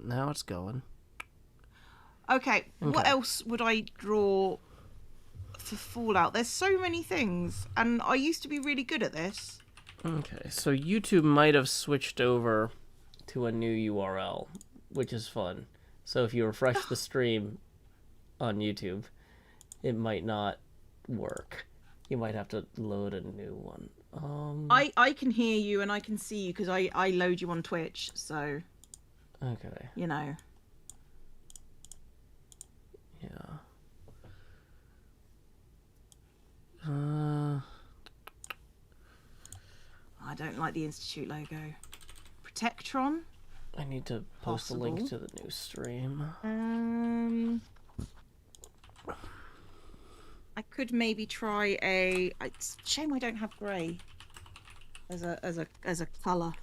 Now it's going. Okay, what Okay. else would I draw for Fallout? There's so many things, and I used to be really good at this. Okay, so YouTube might have switched over to a new URL, which is fun. So if you refresh the stream on YouTube, it might not work. You might have to load a new one. I can hear you and I can see you because I load you on Twitch, so Okay. you know. Yeah. I don't like the Institute logo. Protectron? I need to post a Possible. link to the new stream. I could maybe try a. It's a shame I don't have grey as a colour.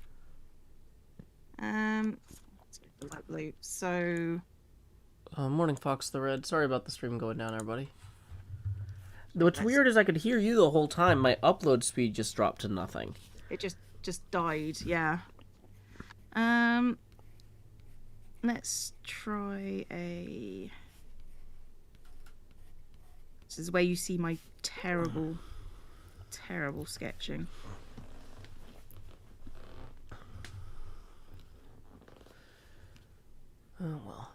Let's go for light blue. So Morning Fox the Red. Sorry about the stream going down, everybody. What's weird is I could hear you the whole time. My upload speed just dropped to nothing. it just died. Yeah. Let's try a. This is where you see my terrible sketching. Oh well.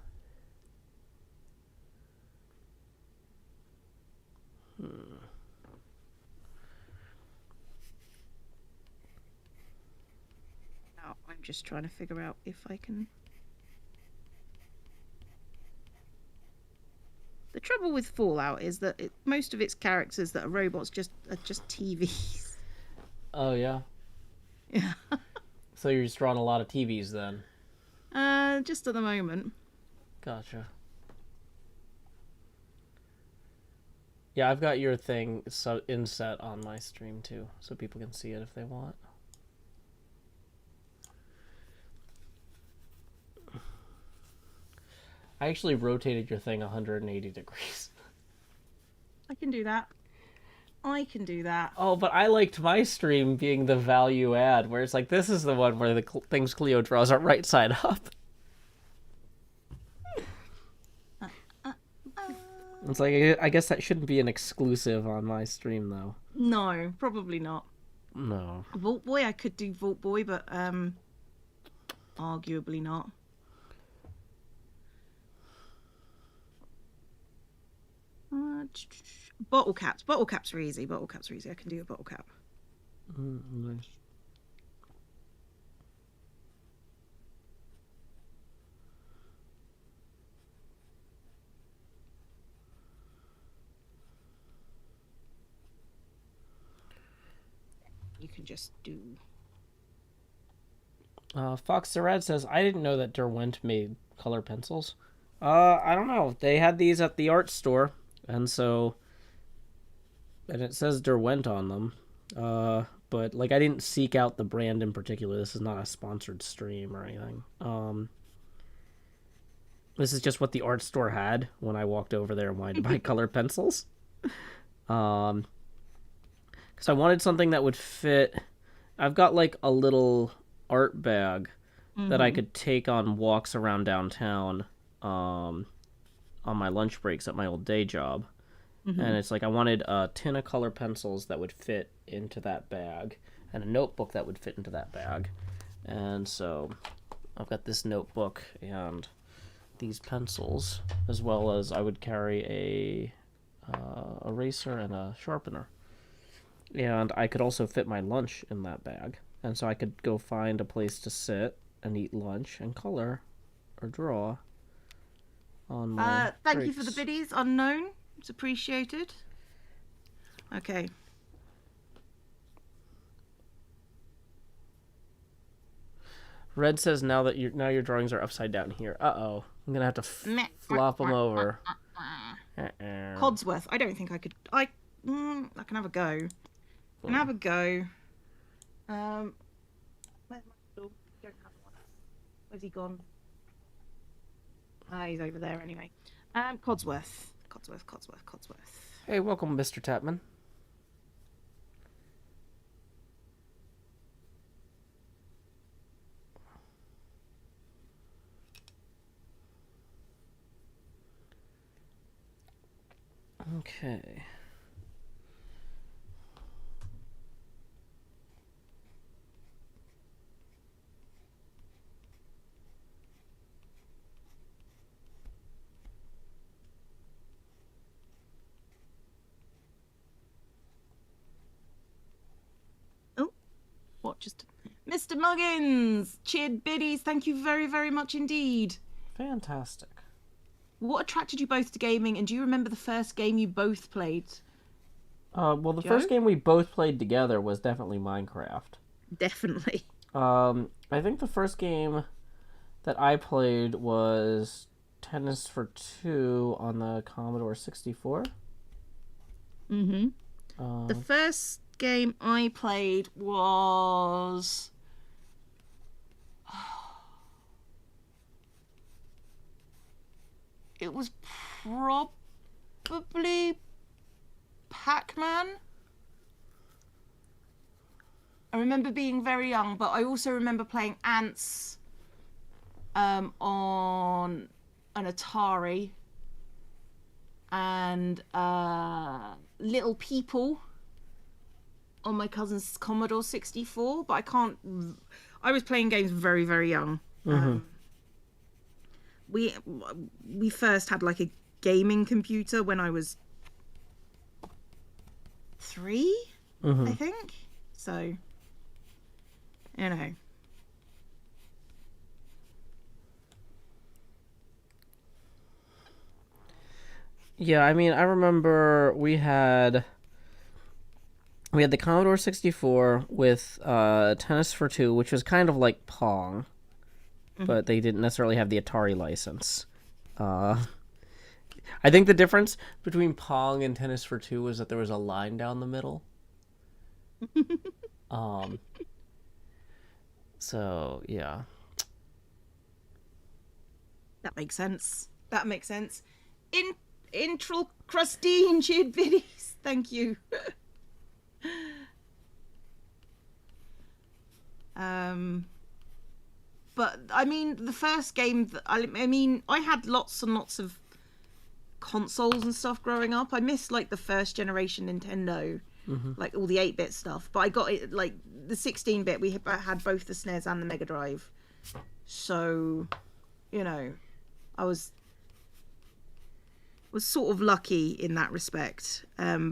Now I'm just trying to figure out if I can. The trouble with Fallout is that most of its characters that are robots are just TVs. Oh yeah. Yeah. So you're just drawing a lot of TVs then. Just at the moment. Gotcha. Yeah, I've got your thing inset on my stream too, so people can see it if they want. I actually rotated your thing 180 degrees. I can do that. I can do that. Oh, but I liked my stream being the value add, where it's like, this is the one where the things Cleo draws are right side up. It's like, I guess that shouldn't be an exclusive on my stream, though. No, probably not. No. Vault Boy, I could do Vault Boy, but arguably not. Bottle caps. Bottle caps are easy. Bottle caps are easy. I can do a bottle cap. Nice. You can just do. Fox the Red says, I didn't know that Derwent made color pencils. I don't know. They had these at the art store, and so... And it says Derwent on them. But, like, I didn't seek out the brand in particular. This is not a sponsored stream or anything. This is just what the art store had when I walked over there and wanted to buy color pencils. Because I wanted something that would fit... I've got, like, a little art bag that I could take on walks around downtown on my lunch breaks at my old day job. And it's like I wanted a tin of color pencils that would fit into that bag and a notebook that would fit into that bag. And so I've got this notebook and these pencils, as well as I would carry a eraser and a sharpener. And I could also fit my lunch in that bag. And so I could go find a place to sit and eat lunch and color or draw on my Thank breaks. you for the biddies, unknown. It's appreciated. Okay. Red says now your drawings are upside down here. Uh-oh. I'm gonna have to flop them over. Codsworth. I don't think I could. I can have a go. I can have a go. Where's my tool? Don't have one. Where's he gone? He's over there anyway. Codsworth. Hey, welcome, Mr. Tapman. Okay. Oh, what just... Mr. Muggins! Cheered biddies, thank you very, very much indeed. Fantastic. What attracted you both to gaming, and do you remember the first game you both played? Well, the Joe? first game we both played together was definitely Minecraft. Definitely. I think the first game that I played was Tennis for Two on the Commodore 64. Mm-hmm. The Um, first game I played was... It was probably Pac-Man. I remember being very young, but I also remember playing Ants on an Atari and Little People on my cousin's Commodore 64, but I can't... I was playing games very, very young. mm-hmm. We first had like a gaming computer when I was 3, Mm-hmm. I think. So, you know. Yeah, I mean, I remember we had the Commodore 64 with Tennis for Two, which was kind of like Pong, but they didn't necessarily have the Atari license. Uh, I think the difference between Pong and Tennis for Two was that there was a line down the middle. Um, so yeah. That makes sense. That makes sense. Intral crustine cheered biddies. Thank you. um but I mean the first game that I mean I had lots and lots of consoles and stuff growing up. I missed like the first generation Nintendo, like all the 8-bit stuff, but I got it like the 16-bit. We had both the SNES and the Mega Drive, so you know I was sort of lucky in that respect.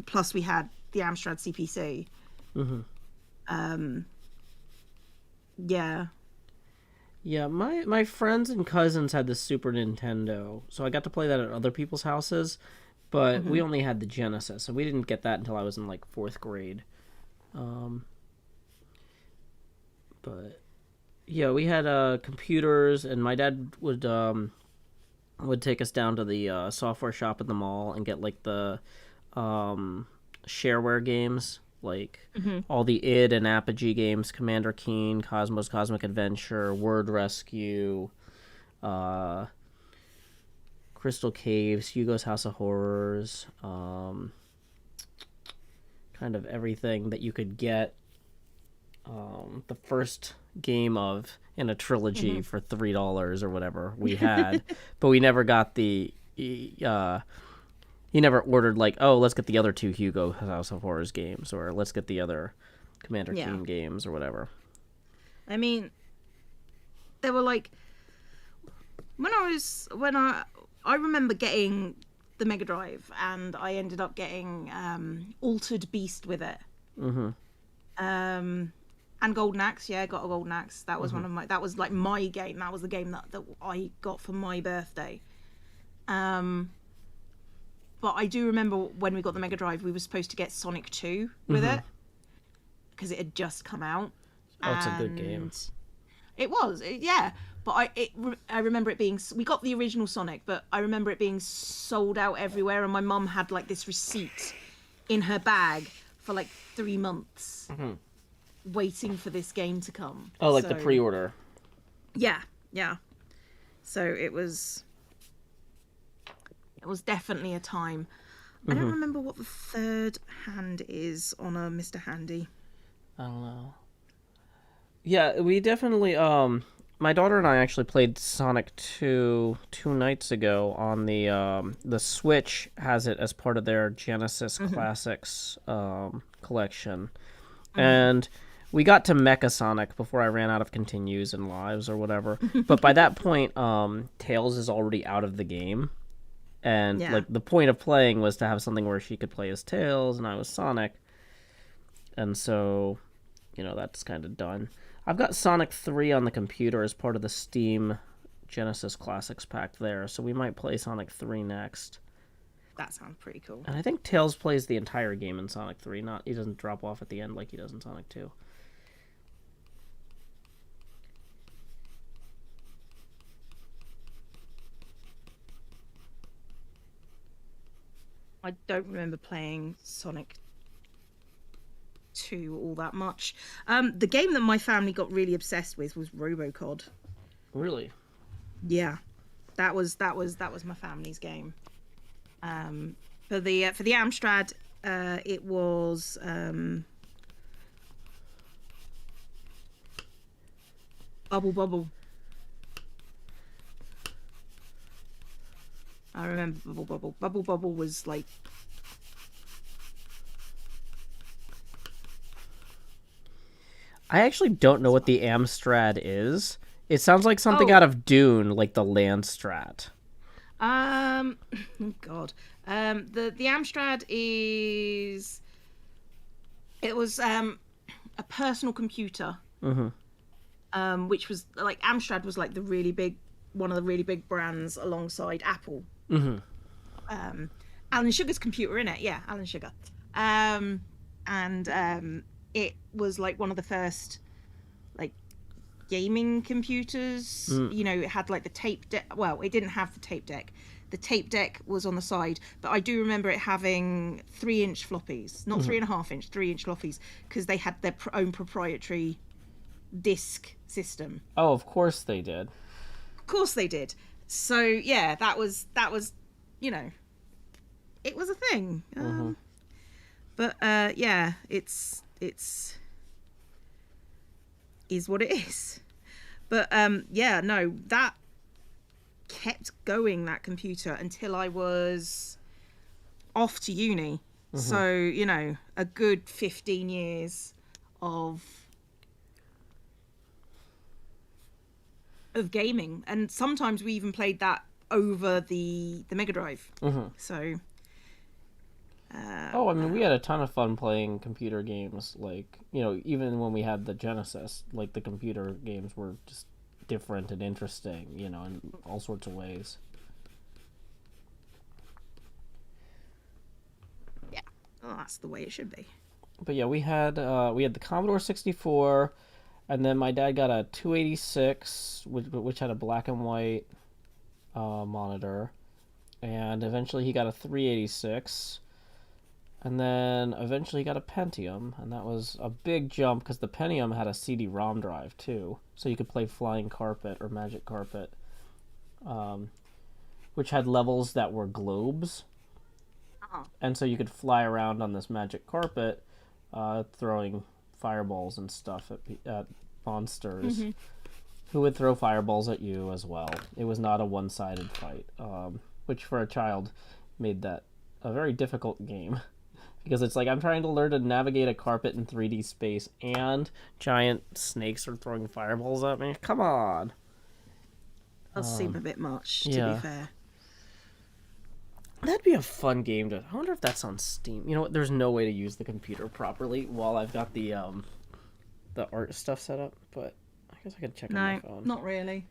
Plus we had the Amstrad CPC. Yeah. Yeah, my friends and cousins had the Super Nintendo, so I got to play that at other people's houses, but we only had the Genesis, and we didn't get that until I was in like 4th grade. Um, but yeah, we had computers, and my dad would take us down to the software shop at the mall and get like the shareware games, like all the id and apogee games: Commander Keen, Cosmos Cosmic Adventure, Word Rescue, uh, Crystal Caves, Hugo's House of Horrors, kind of everything that you could get. The first game of in a trilogy for $3 or whatever we had, but we never got the. He never ordered like, oh, let's get the other 2 Hugo House of Horrors games, or let's get the other Commander Yeah. Keen games, or whatever. I mean, there were like when I remember getting the Mega Drive, and I ended up getting Altered Beast with it. And Golden Axe, yeah, I got a Golden Axe. That was one of my. That was like my game. That was the game that I got for my birthday. But I do remember when we got the Mega Drive, we were supposed to get Sonic 2 with it because it had just come out. Oh, it's a good game. It was, yeah. But I remember it being. We got the original Sonic, but I remember it being sold out everywhere, and my mum had like this receipt in her bag for like 3 months, waiting for this game to come. Oh, like the pre-order. Yeah, yeah. So it was definitely a time. I don't remember what the third hand is on a Mr. Handy. I don't know. Yeah, we definitely my daughter and I actually played Sonic 2 2 nights ago on the Switch has it as part of their Genesis Classics collection. And we got to Mecha Sonic before I ran out of continues and lives or whatever. But by that point, Tails is already out of the game. And Yeah. like the point of playing was to have something where she could play as Tails and I was Sonic. And so, that's kind of done. I've got Sonic 3 on the computer as part of the Steam Genesis Classics pack there, so we might play Sonic 3 next. That sounds pretty cool. And I think Tails plays the entire game in Sonic 3, not he doesn't drop off at the end like he does in Sonic 2. I don't remember playing Sonic 2 all that much. The game that my family got really obsessed with was RoboCod. Really? Yeah, that was my family's game. For the Amstrad, it was Bubble Bubble. I remember Bubble Bubble. Bubble Bubble was like I actually don't know what the Amstrad is. It sounds like something Oh. out of Dune, like the Landstrat. oh God. The Amstrad is it was a personal computer. Which was like Amstrad was like the really big one of the really big brands alongside Apple. Alan Sugar's computer in it, yeah, Alan Sugar. And it was like one of the first like gaming computers. It had like the tape deck. Well, it didn't have the tape deck. The tape deck was on the side, but I do remember it having 3-inch floppies, not 3.5-inch, 3-inch floppies, because they had their own proprietary disc system. Oh, of course they did. Of course they did. So yeah, that was it was a thing. But yeah, it's is what it is. But yeah, no, that kept going, that computer, until I was off to uni. So a good 15 years of gaming, and sometimes we even played that over the Mega Drive. So Oh, I mean, we had a ton of fun playing computer games. Like, even when we had the Genesis, like the computer games were just different and interesting, in all sorts of ways. yeah, well, that's the way it should be. But yeah, we had the Commodore 64, and then my dad got a 286, which had a black and white monitor, and eventually he got a 386. And then eventually he got a Pentium, and that was a big jump because the Pentium had a CD-ROM drive too, so you could play Flying Carpet or Magic Carpet, which had levels that were globes, and so you could fly around on this Magic Carpet, throwing fireballs and stuff at monsters, who would throw fireballs at you as well. It was not a one-sided fight, which for a child made that a very difficult game. Because it's like I'm trying to learn to navigate a carpet in 3D space and giant snakes are throwing fireballs at me. Come on. Does seem a bit much, to yeah. be fair. That'd be a fun game to... I wonder if that's on Steam. You know what? There's no way to use the computer properly while I've got the art stuff set up, but I guess I could check on my phone. No, not really.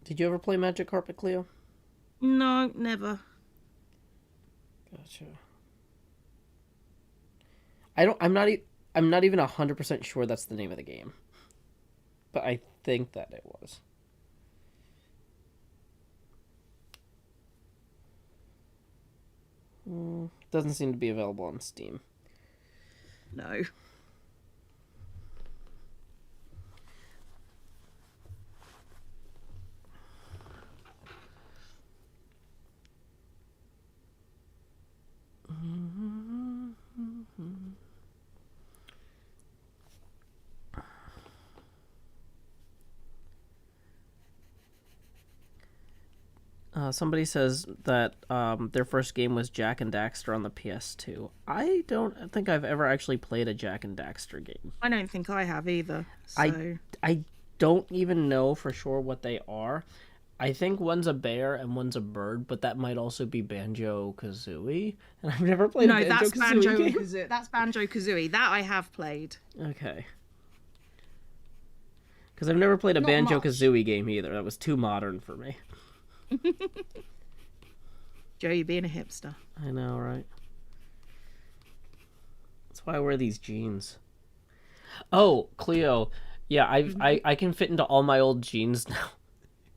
Did you ever play Magic Carpet, Cleo? No, never. Gotcha. I'm not even 100% sure that's the name of the game. But I think that it was. Doesn't seem to be available on Steam. No. Somebody says that their first game was Jack and Daxter on the PS2. I don't think I've ever actually played a Jack and Daxter game. I don't think I have either. I So I don't even know for sure what they are. I think one's a bear and one's a bird, but that might also be Banjo Kazooie. And I've never played a no, Banjo that's Banjo Kazooie game. Kazooie. That's Banjo Kazooie. That I have played. Okay. Because I've never played a Not Banjo much. Kazooie game either. That was too modern for me. Joe, you're being a hipster. I know, right? That's why I wear these jeans. Oh, Cleo. Yeah, I can fit into all my old jeans now.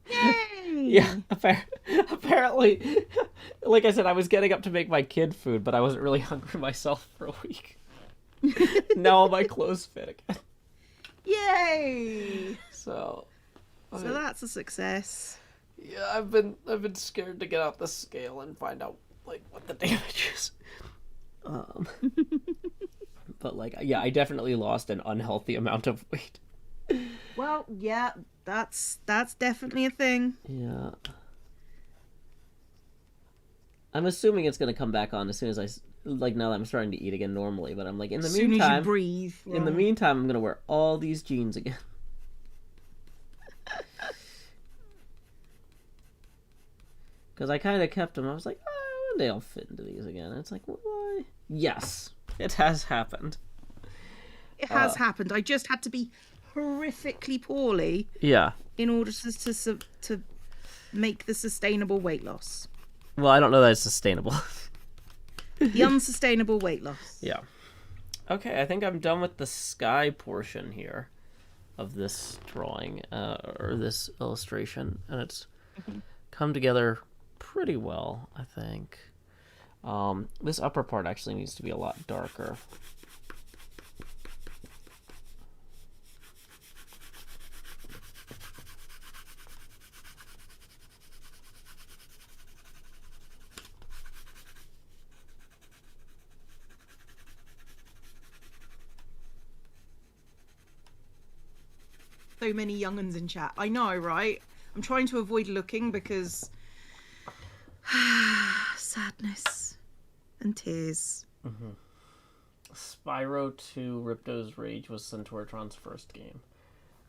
Yay! Yeah, apparently, like I said, I was getting up to make my kid food, but I wasn't really hungry myself for a week. Now all my clothes fit again. Yay! So That's a success. yeah, I've been scared to get out the scale and find out like what the damage is. But like, yeah, I definitely lost an unhealthy amount of weight. Well, yeah, that's definitely a thing. Yeah. I'm assuming it's gonna come back on as soon as like now that I'm starting to eat again normally. But I'm like, in the As soon as you meantime, breathe. in the meantime, I'm gonna wear all these jeans again. Because I kind of kept them. I was like, oh, one day I'll fit into these again. And it's like, why? Yes, it has happened. It has happened. I just had to be horrifically poorly Yeah. in order to make the sustainable weight loss. Well, I don't know that it's sustainable. The unsustainable weight loss. Yeah. Okay, I think I'm done with the sky portion here of this drawing, or this illustration. And it's come together pretty well, I think. This upper part actually needs to be a lot darker. So many young'uns in chat. I know, right? I'm trying to avoid looking because sadness and tears. Spyro 2 Ripto's Rage was Centauratron's first game.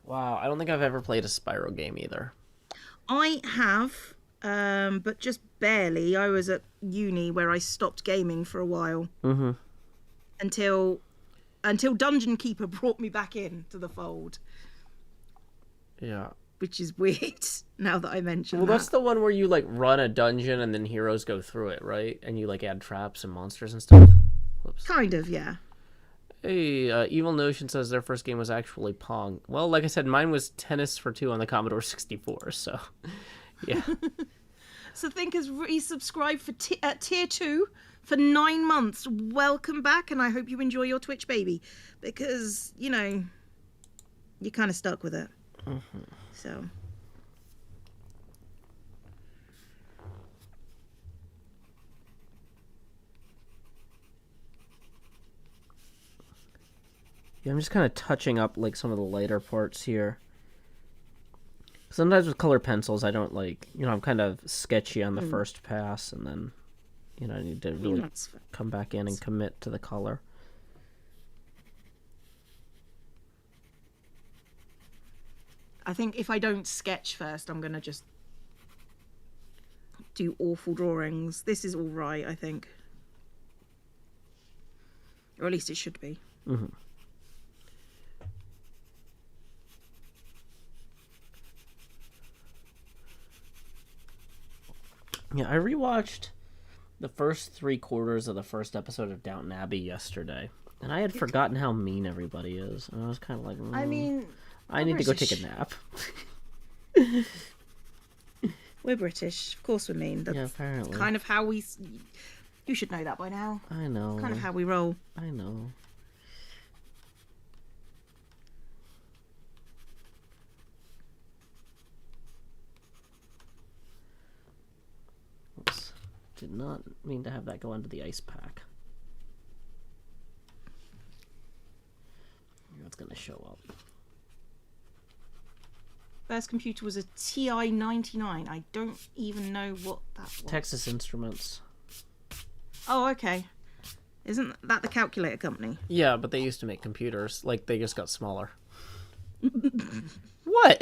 Wow, I don't think I've ever played a Spyro game either. I have, but just barely. I was at uni where I stopped gaming for a while. Until Dungeon Keeper brought me back in to the fold. Yeah. Which is weird now that I mention Well, that. that's the one where you, like, run a dungeon and then heroes go through it, right? And you, like, add traps and monsters and stuff. Whoops. Kind of, yeah. Hey, Evil Notion says their first game was actually Pong. Well, like I said, mine was Tennis for Two on the Commodore 64, so... Yeah. So Think has resubscribed for tier 2 for 9 months. Welcome back, and I hope you enjoy your Twitch, baby. Because, you know, you're kind of stuck with it. So... Yeah, I'm just kind of touching up, like, some of the lighter parts here. Sometimes with color pencils, I don't, like... You know, I'm kind of sketchy on the first pass, and then, you know, I need to really come back in and commit to the color. I think if I don't sketch first, I'm going to just do awful drawings. This is all right, I think. Or at least it should be. Yeah, I rewatched the first 3/4 of the first episode of Downton Abbey yesterday, and I had forgotten how mean everybody is. And I was kind of like, I mean... I need to go take a nap. We're British. Of course we're mean. That's Yeah, apparently. kind of how we... You should know that by now. I know. Kind of how we roll. I know. Oops. Did not mean to have that go into the ice pack. It's gonna show up. First computer was a TI 99. I don't even know what that was. Texas Instruments. Oh, okay. Isn't that the calculator company? Yeah, but they used to make computers. Like, they just got smaller. What?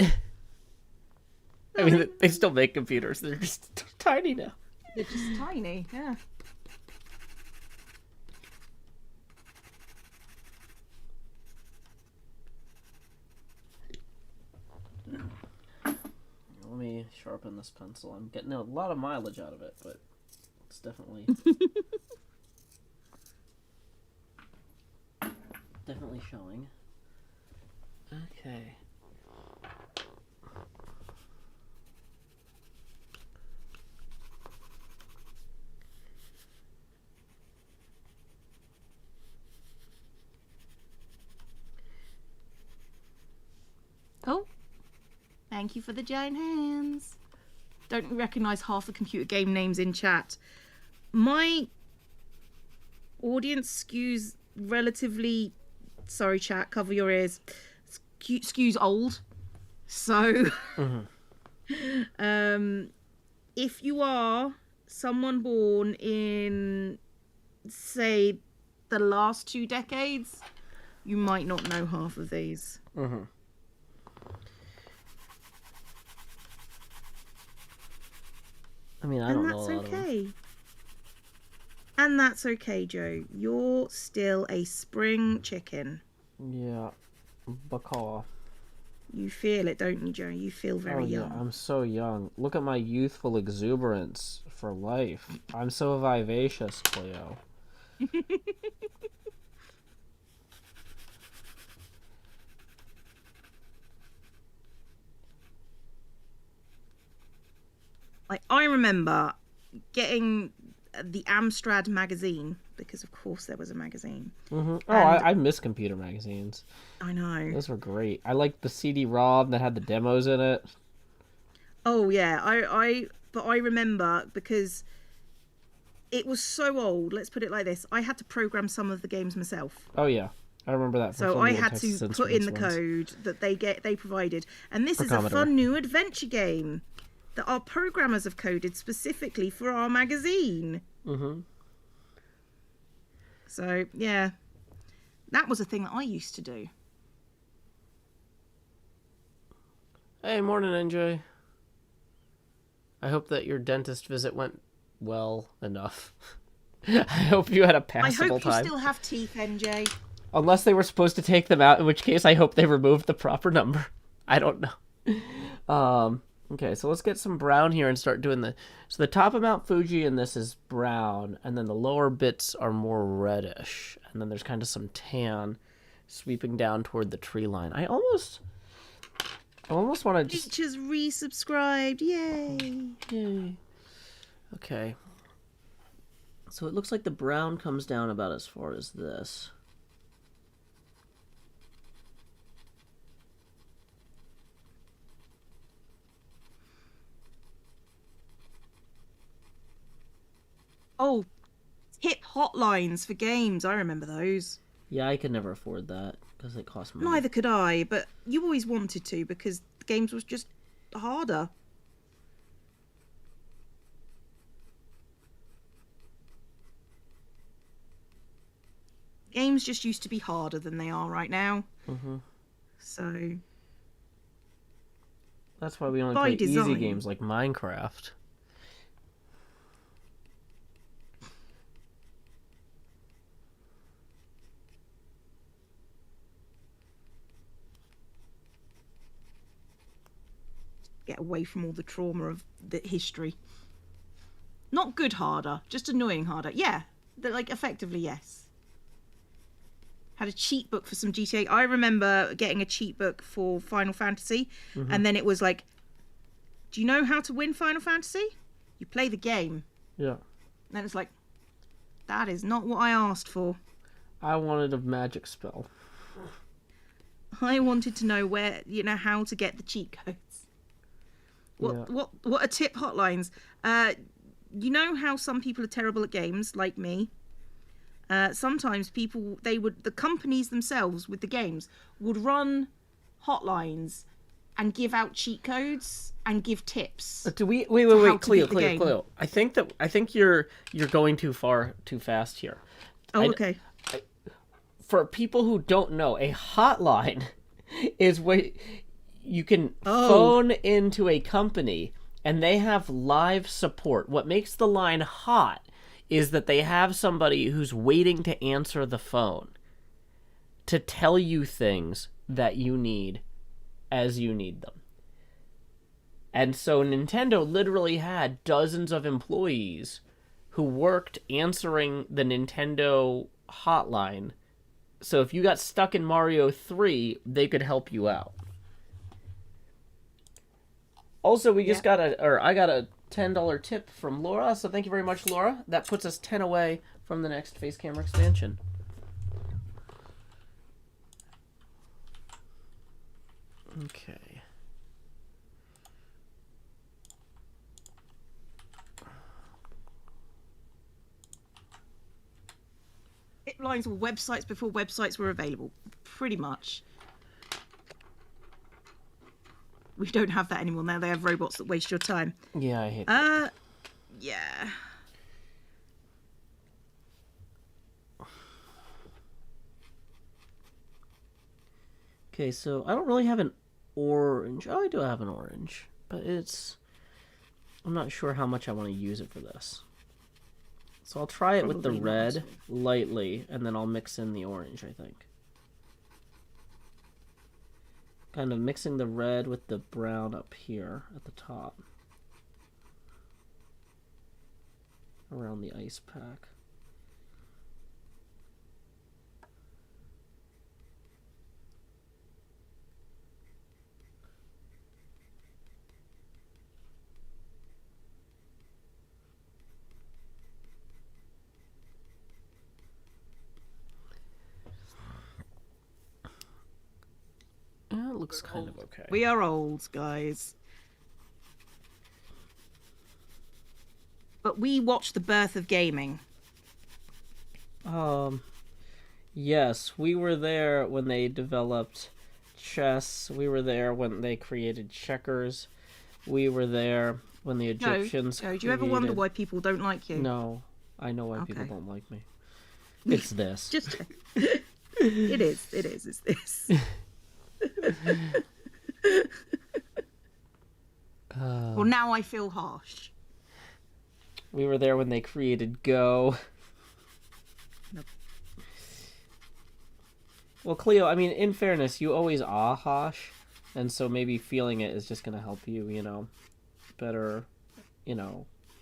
I mean, they still make computers. They're just tiny now. They're just tiny, yeah. Let me sharpen this pencil. I'm getting a lot of mileage out of it, but it's definitely definitely showing. Okay. Oh, thank you for the giant hands. Don't recognise half the computer game names in chat. My audience skews relatively... Sorry, chat, cover your ears. Skews old. So, if you are someone born in, say, the last 2 decades, you might not know half of these. I mean, I don't know a lot of them. And that's okay, Joe. You're still a spring chicken. Yeah. Bacaw. You feel it, don't you, Joe? You feel very young. Yeah, I'm so young. Look at my youthful exuberance for life. I'm so vivacious, Cleo. Like, I remember getting the Amstrad magazine, because of course there was a magazine. Oh, I miss computer magazines. I know. Those were great. I liked the CD-ROM that had the demos in it. Oh yeah, but I remember because it was so old. Let's put it like this: I had to program some of the games myself. Oh yeah, I remember that. So I had to put in the code that they provided, and this is a fun new adventure game that our programmers have coded specifically for our magazine. So yeah, that was a thing that I used to do. Hey, morning, NJ. I hope that your dentist visit went well enough. I hope you had a passable time. I hope you still have teeth, NJ. Unless they were supposed to take them out, in which case I hope they removed the proper number. I don't know. Okay, so let's get some brown here and start doing so the top of Mount Fuji in this is brown, and then the lower bits are more reddish, and then there's kind of some tan sweeping down toward the tree line. I almost want to just... Teachers resubscribed, yay! Yay. Okay. So it looks like the brown comes down about as far as this. Oh, tip hotlines for games. I remember those. Yeah, I could never afford that because it cost money. Neither could I, but you always wanted to because the games was just harder. Games just used to be harder than they are right now. So that's why we only play easy games like Minecraft. Get away from all the trauma of the history. Not good harder, just annoying harder. Yeah, like effectively yes. Had a cheat book for some GTA. I remember getting a cheat book for Final Fantasy, and then it was like, do you know how to win Final Fantasy? You play the game. Yeah. And then it's like, that is not what I asked for. I wanted a magic spell. I wanted to know where, how to get the cheat codes. What are tip hotlines? You know how some people are terrible at games, like me. Sometimes the companies themselves with the games would run hotlines and give out cheat codes and give tips. Do we how wait, to Cleo, beat the Cleo, game. Cleo. I think you're going too fast here. Oh, okay. For people who don't know, a hotline is what you can phone into a company and they have live support. What makes the line hot is that they have somebody who's waiting to answer the phone to tell you things that you need as you need them. And so Nintendo literally had dozens of employees who worked answering the Nintendo hotline. So if you got stuck in Mario 3, they could help you out. Also, I got a $10 tip from Laura, so thank you very much, Laura. That puts us 10 away from the next face camera expansion. Okay. It lines were websites before websites were available, pretty much. We don't have that anymore now. They have robots that waste your time. Yeah, I hate that. Yeah. Okay, so I don't really have an orange. Oh, I do have an orange, but I'm not sure how much I want to use it for this. So I'll try it with the red lightly, and then I'll mix in the orange, I think. Kind of mixing the red with the brown up here at the top. Around the ice pack. Yeah, it looks kind of okay. We are old, guys. But we watched the birth of gaming. Yes, we were there when they developed chess. We were there when they created checkers. We were there when the Egyptians do you ever wonder why people don't like you? No, I know why people don't like me. It's this. Just it is. It's this. Well, now I feel harsh. We were there when they created Go. Nope. Well, Cleo, I mean, in fairness, you always are harsh, and so maybe feeling it is just going to help you, better,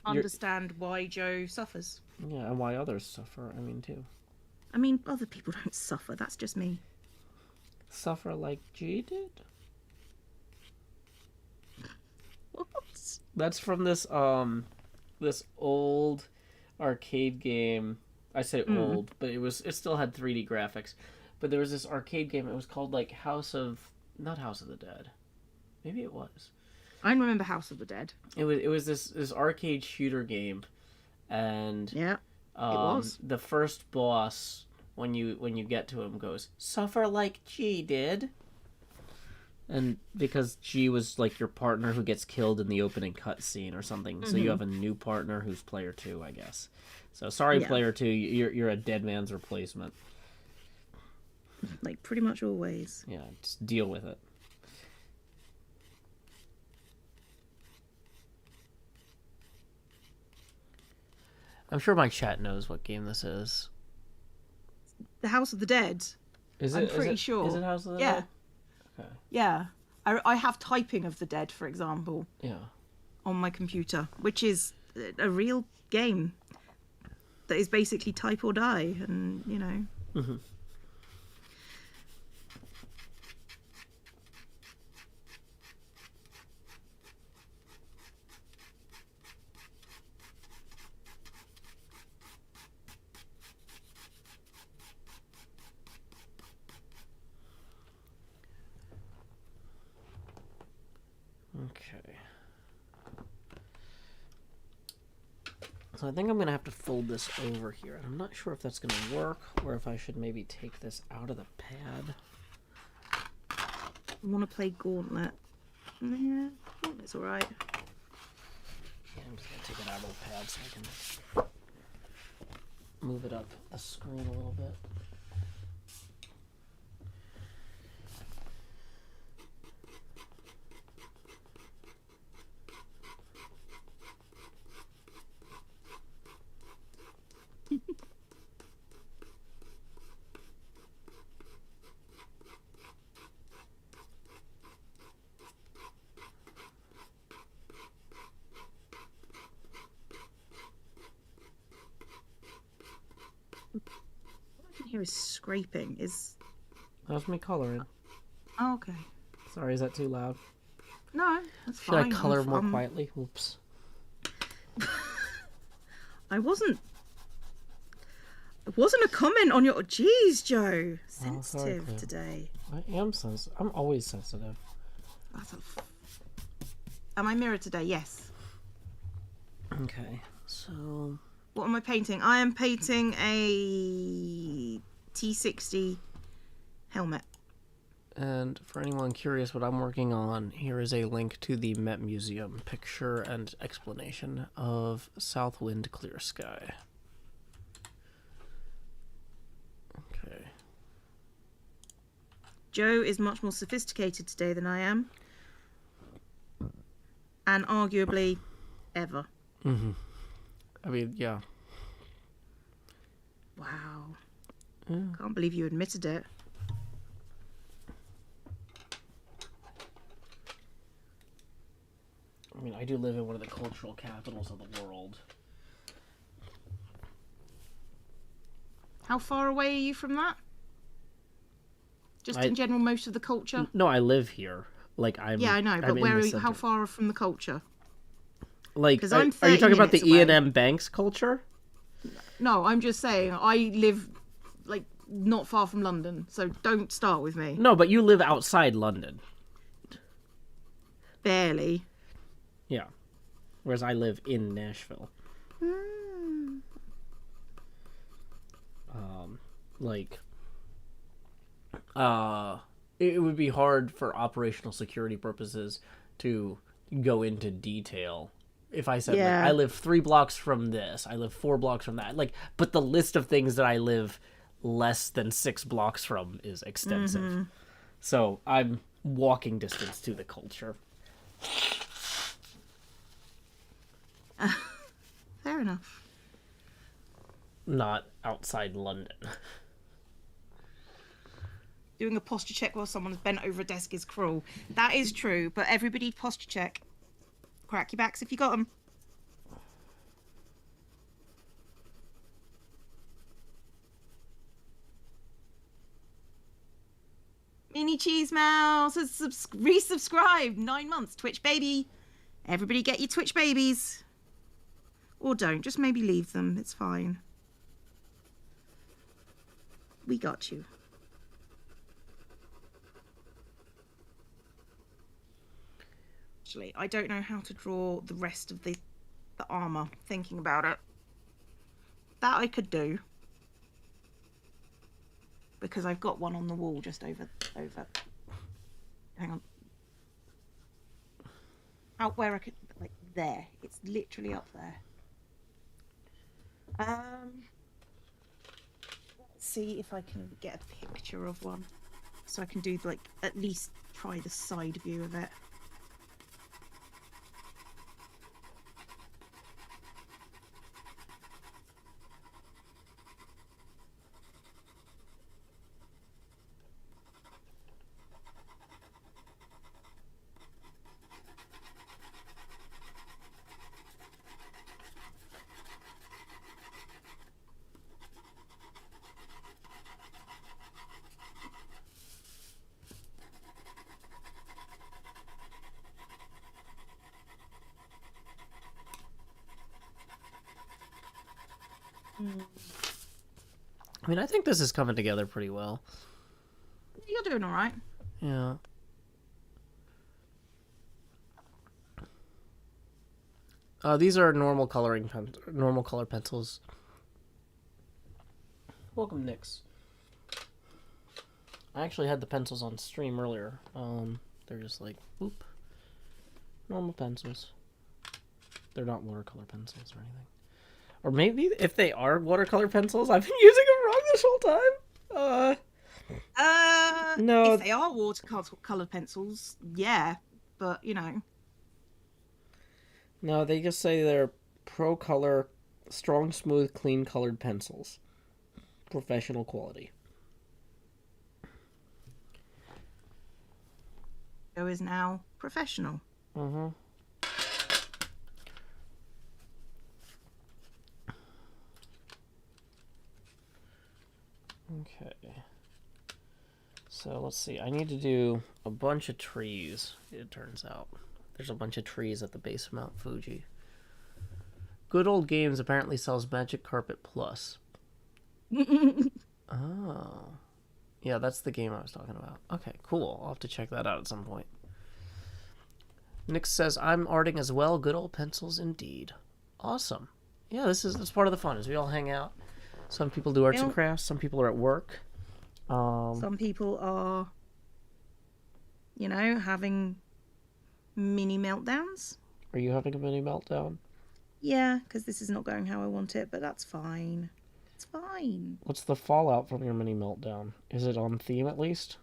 Understand why Joe suffers. Yeah, and why others suffer, too. I mean, other people don't suffer, that's just me. Suffer like G did? What? That's from this old arcade game. I say old, but it still had 3D graphics. But there was this arcade game. It was called like not House of the Dead. Maybe it was. I remember House of the Dead. It was this arcade shooter game, and yeah, it was. The first boss when you get to him goes, "Suffer like G did." And because G was like your partner who gets killed in the opening cutscene or something, so you have a new partner who's player 2, I guess. So sorry, player 2, you're a dead man's replacement. Like pretty much always. Yeah, just deal with it. I'm sure my chat knows what game this is. The House of the Dead. Is it? I'm pretty sure. Is it House of the Dead? Dead? Okay. Yeah. I have Typing of the Dead, for example. Yeah. On my computer, which is a real game that is basically type or die, and Mm-hmm. Okay. So I think I'm going to have to fold this over here. I'm not sure if that's going to work or if I should maybe take this out of the pad. I want to play Gauntlet. Yeah, it's all right. Yeah, I'm just gonna take it out of the pad so I can move it up the screen a little bit. What I can hear is scraping. That was me coloring. Oh, okay. Sorry, is that too loud? No, that's Should I fine. color more quietly? Oops. I wasn't a comment on your. Jeez, Joe. Sensitive Cleo. today. I am sensitive. I'm always sensitive. Am I mirrored today? Yes. Okay, so What am I painting? I am painting a T60 helmet. and for anyone curious what I'm working on, here is a link to the Met Museum picture and explanation of South Wind Clear Sky. Okay. Joe is much more sophisticated today than I am. And arguably ever. Mm-hmm. I mean, yeah. Wow. Yeah. Can't believe you admitted it. I mean, I do live in one of the cultural capitals of the world. How far away are you from that? Just in general, most of the culture? No, I live here. Like, Yeah, I know, but where are you, how far from the culture? Like, I'm are you 30 talking about the minutes away. E&M Banks culture? No, I'm just saying, I live, like, not far from London, so don't start with me. No, but you live outside London. Barely. Yeah. Whereas I live in Nashville. Like, it would be hard for operational security purposes to go into detail if I said, Yeah. like, I live 3 blocks from this, I live 4 blocks from that. Like, but the list of things that I live less than 6 blocks from is extensive. Mm-hmm. So I'm walking distance to the culture. Fair enough. Not outside London. Doing a posture check while someone's bent over a desk is cruel. That is true, but everybody posture check. Crack your backs if you got them. Mini Cheese Mouse has resubscribed. 9 months. Twitch baby. Everybody get your Twitch babies. Or don't. Just maybe leave them. It's fine. We got you. Actually, I don't know how to draw the rest of the armor. Thinking about it. That I could do. Because I've got one on the wall just over. Hang on. Out where I could, like there. It's literally up there. Let's see if I can get a picture of one, so I can do like at least try the side view of it. I mean, I think this is coming together pretty well. You're doing all right. Yeah. These are normal color pencils. Welcome, Nix. I actually had the pencils on stream earlier. They're just like, whoop. normal pencils. They're not watercolor pencils or anything. Or maybe if they are watercolor pencils, I've been using them wrong this whole time. No. If they are watercolor pencils, yeah, but you know. No, they just say they're pro color, strong, smooth, clean colored pencils. Professional quality. Joe is now professional. Mm-hmm. Okay. So let's see. I need to do a bunch of trees, it turns out. There's a bunch of trees at the base of Mount Fuji. Good Old Games apparently sells Magic Carpet Plus. Oh. Yeah, that's the game I was talking about. Okay, cool. I'll have to check that out at some point. Nick says, I'm arting as well. Good old pencils indeed. Awesome. Yeah, that's part of the fun, is we all hang out. Some people do arts and crafts. Some people are at work. Some people are, having mini meltdowns. Are you having a mini meltdown? Yeah, because this is not going how I want it, but that's fine. It's fine. What's the fallout from your mini meltdown? Is it on theme at least?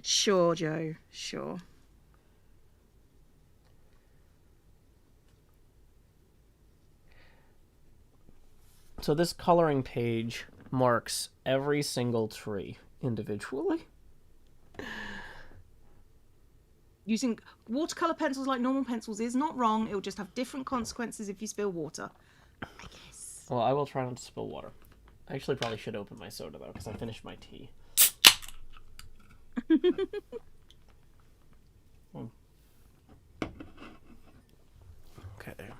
Sure, Joe. Sure. So this coloring page marks every single tree individually. Using watercolor pencils like normal pencils is not wrong. It will just have different consequences if you spill water, I guess. Well, I will try not to spill water. I actually probably should open my soda, though, because I finished my tea. Okay, there.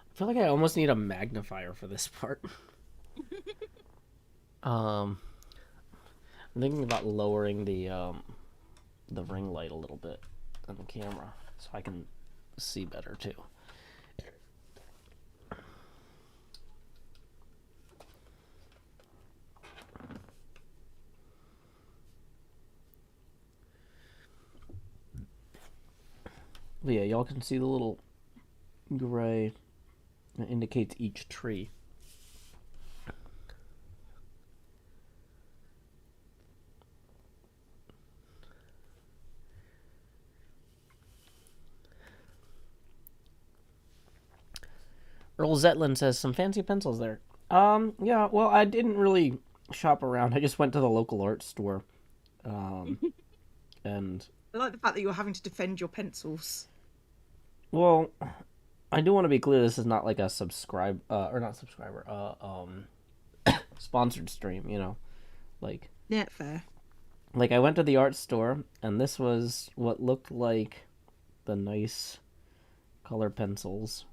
I feel like I almost need a magnifier for this part. I'm thinking about lowering the ring light a little bit on the camera so I can see better too. But yeah, y'all can see the little gray that indicates each tree. Earl Zetlin says, some fancy pencils there. Yeah, well, I didn't really shop around. I just went to the local art store. And I like the fact that you're having to defend your pencils. Well, I do want to be clear, this is not like a sponsored stream, like. Yeah, fair. Like, I went to the art store, and this was what looked like the nice color pencils,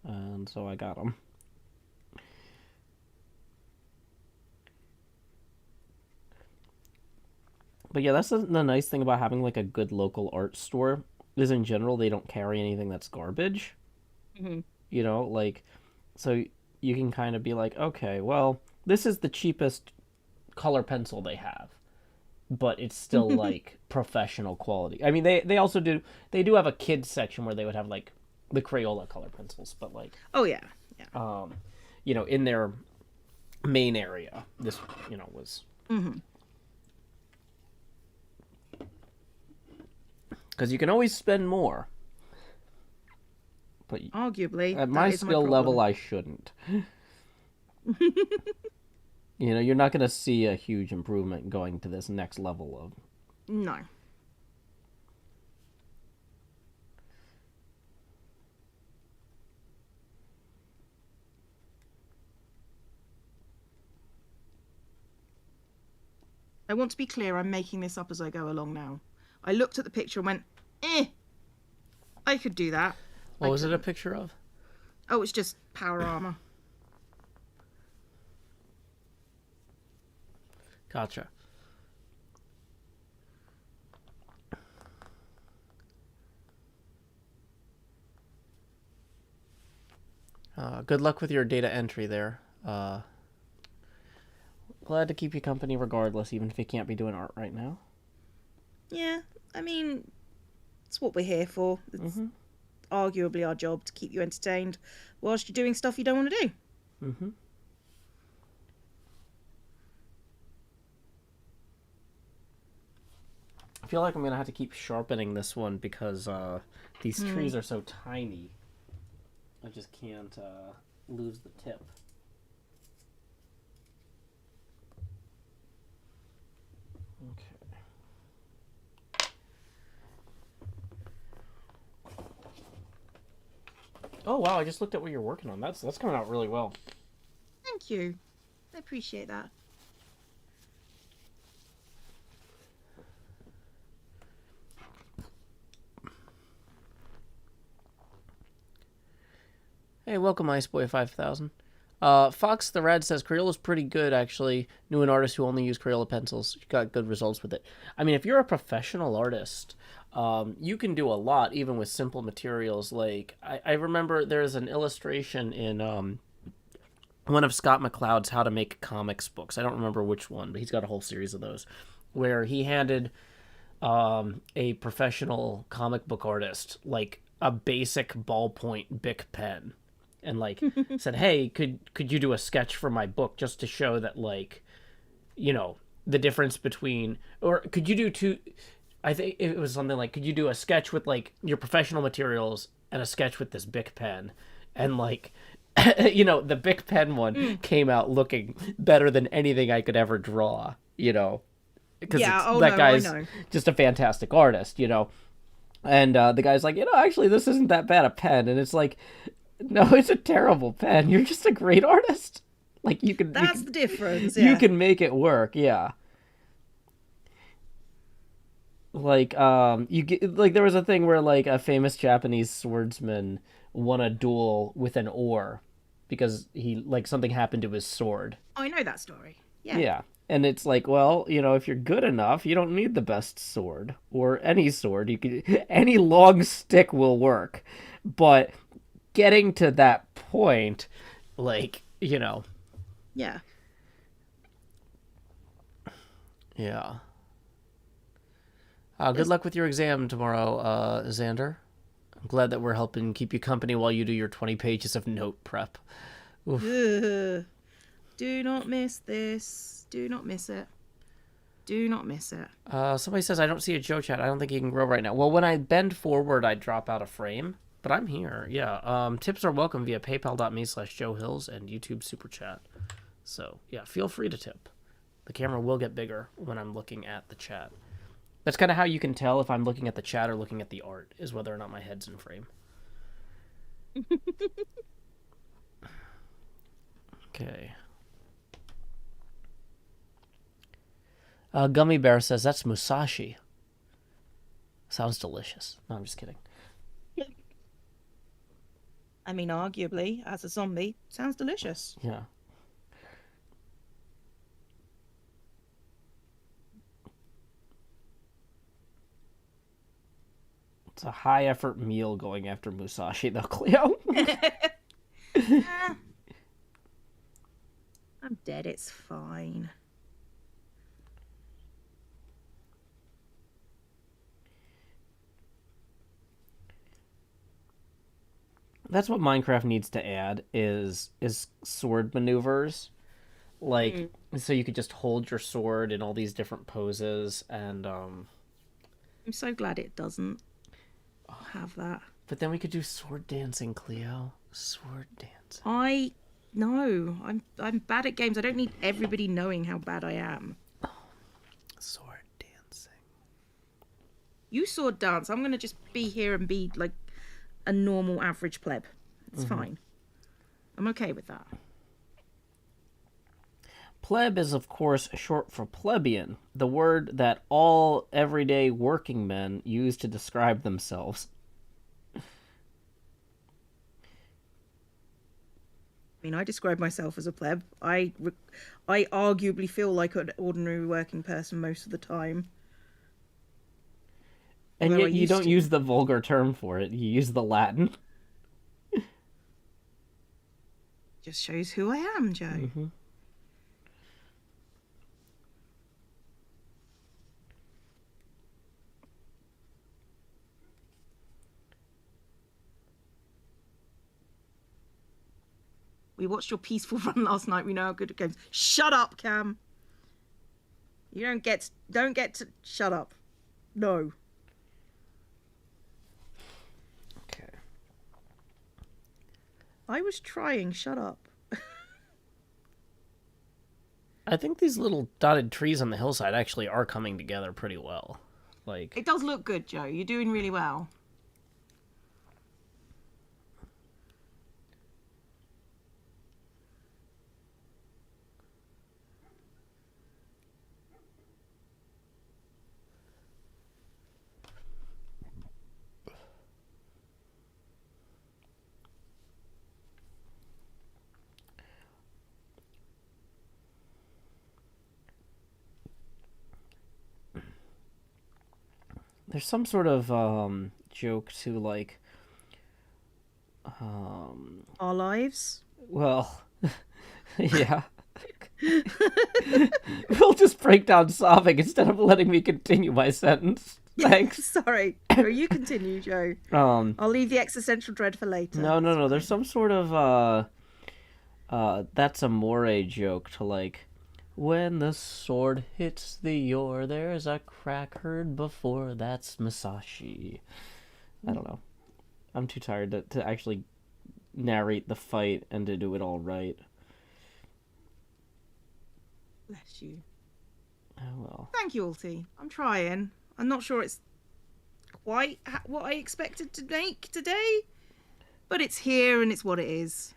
and so I got them. But yeah, that's the nice thing about having like a good local art store, is in general they don't carry anything that's garbage. Mm-hmm. Like, so you can kind of be like, okay, well, this is the cheapest color pencil they have, but it's still like professional quality. I mean, they also do have a kids section where they would have like the Crayola color pencils, but like, oh yeah, in their main area, this was. Mm-hmm. Because you can always spend more. But arguably, at my skill level, I shouldn't. You're not going to see a huge improvement going to this next level of... No. I want to be clear, I'm making this up as I go along now. I looked at the picture and went, I could do that. What was it a picture of? Oh, it's just power armor. Gotcha. Good luck with your data entry there. Glad to keep you company regardless, even if you can't be doing art right now. Yeah, I mean, it's what we're here for. It's arguably our job to keep you entertained whilst you're doing stuff you don't want to do. Mm-hmm. I feel like I'm gonna have to keep sharpening this one because these trees are so tiny. I just can't lose the tip. Okay. Oh wow! I just looked at what you're working on. That's coming out really well. Thank you. I appreciate that. Hey, welcome, Iceboy 5000. Fox the Red says Crayola's pretty good, actually. Knew an artist who only used Crayola pencils. She got good results with it. I mean, if you're a professional artist, you can do a lot, even with simple materials. Like, I remember there's an illustration in one of Scott McCloud's How to Make Comics books. I don't remember which one, but he's got a whole series of those, where he handed a professional comic book artist, like, a basic ballpoint Bic pen and like said, "Hey, could you do a sketch for my book just to show that, like, you know, the difference between, or could you do two, I think it was something like, could you do a sketch with like your professional materials and a sketch with this Bic pen?" And like you know, the Bic pen one came out looking better than anything I could ever draw, you know, because that guy's just a fantastic artist, you know. And the guy's like, you know, actually, this isn't that bad a pen. And it's like, no, it's a terrible pen. You're just a great artist. Like, you can... That's the difference, yeah. You can make it work, yeah. Like, you get, like, there was a thing where, like, a famous Japanese swordsman won a duel with an oar because he, like, something happened to his sword. I know that story. Yeah. Yeah. And it's like, well, you know, if you're good enough, you don't need the best sword or any sword. You could, any long stick will work. But getting to that point, like, you know. Yeah. Yeah. Good luck with your exam tomorrow, Xander. I'm glad that we're helping keep you company while you do your 20 pages of note prep. Do not miss this. Do not miss it. Do not miss it. Somebody says, I don't see a Joe chat. I don't think he can grow right now. Well, when I bend forward, I drop out a frame. But I'm here. Yeah. Tips are welcome via paypal.me/JoeHills and YouTube Super Chat. So, yeah, feel free to tip. The camera will get bigger when I'm looking at the chat. That's kind of how you can tell if I'm looking at the chat or looking at the art, is whether or not my head's in frame. Okay. Gummy Bear says, that's Musashi. Sounds delicious. No, I'm just kidding. I mean, arguably, as a zombie, sounds delicious. Yeah. It's a high-effort meal going after Musashi, though, Cleo. I'm dead, it's fine. That's what Minecraft needs to add is sword maneuvers. Like, so you could just hold your sword in all these different poses, and I'm so glad it doesn't have that. But then we could do sword dancing, Cleo. Sword dancing. I'm bad at games. I don't need everybody knowing how bad I am. Sword dancing. You sword dance. I'm gonna just be here and be like a normal average pleb. It's fine. I'm okay with that. Pleb is, of course, short for plebeian, the word that all everyday working men use to describe themselves. I mean, I describe myself as a pleb. I arguably feel like an ordinary working person most of the time. And Although I yet you used don't to. use the vulgar term for it, you use the Latin. Just shows who I am, Joe. Mm-hmm. We watched your peaceful run last night. We know how good it goes. Shut up, Cam. You don't get to shut up. No. Okay. I was trying. Shut up. I think these little dotted trees on the hillside actually are coming together pretty well. Like, It does look good, Joe. You're doing really well. there's some sort of joke to, like, Our lives. well, yeah. We'll just break down sobbing instead of letting me continue my sentence. Thanks. Sorry. No, you continue, Joe. I'll leave the existential dread for later. No. There's some sort of that's a moray joke to, like, when the sword hits the oar, there's a crack heard before. That's Masashi. I don't know. I'm too tired to actually narrate the fight and to do it all right. Bless you. Oh well. Thank you, Alti. I'm trying. I'm not sure it's quite what I expected to make today, but it's here and it's what it is.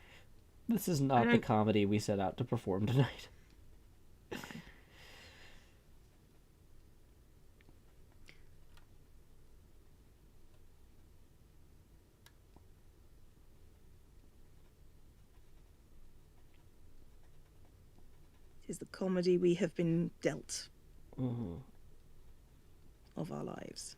This is not the comedy we set out to perform tonight. It is the comedy we have been dealt Mm-hmm. of our lives.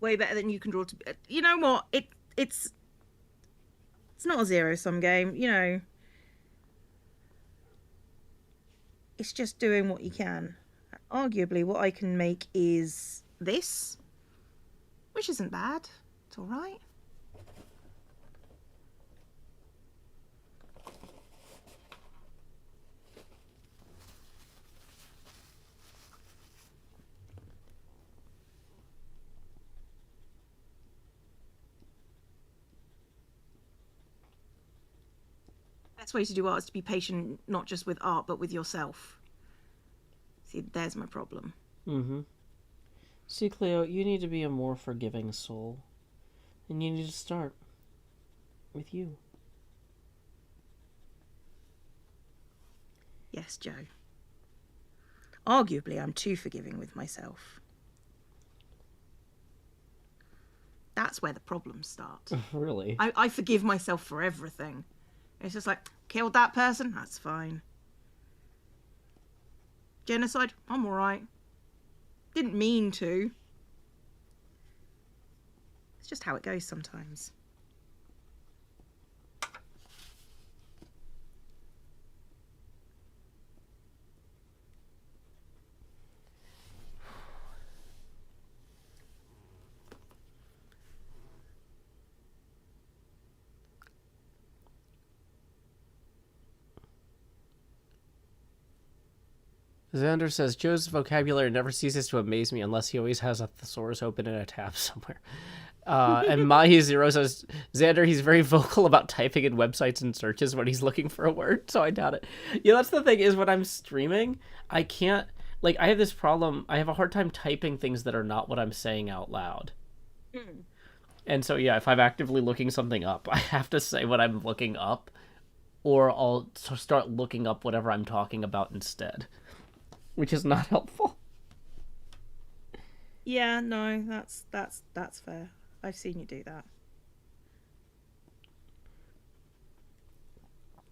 Way better than you can draw to. You know what? It's not a zero-sum game. You know, it's just doing what you can. Arguably, what I can make is this, which isn't bad. It's all right. Best way to do art is to be patient, not just with art, but with yourself. See, there's my problem. Mm-hmm. See, Cleo, you need to be a more forgiving soul. And you need to start with you. Yes, Joe. Arguably, I'm too forgiving with myself. That's where the problems start. Really? I forgive myself for everything. It's just like, killed that person? That's fine. Genocide? I'm alright. Didn't mean to. It's just how it goes sometimes. Xander says, Joe's vocabulary never ceases to amaze me unless he always has a thesaurus open in a tab somewhere. And Mahi Zero says, Xander, he's very vocal about typing in websites and searches when he's looking for a word, so I doubt it. Yeah, that's the thing is when I'm streaming, I can't, like, I have this problem. I have a hard time typing things that are not what I'm saying out loud. Mm. And so, yeah, if I'm actively looking something up, I have to say what I'm looking up, or I'll start looking up whatever I'm talking about instead, which is not helpful. Yeah, no, that's fair. I've seen you do that.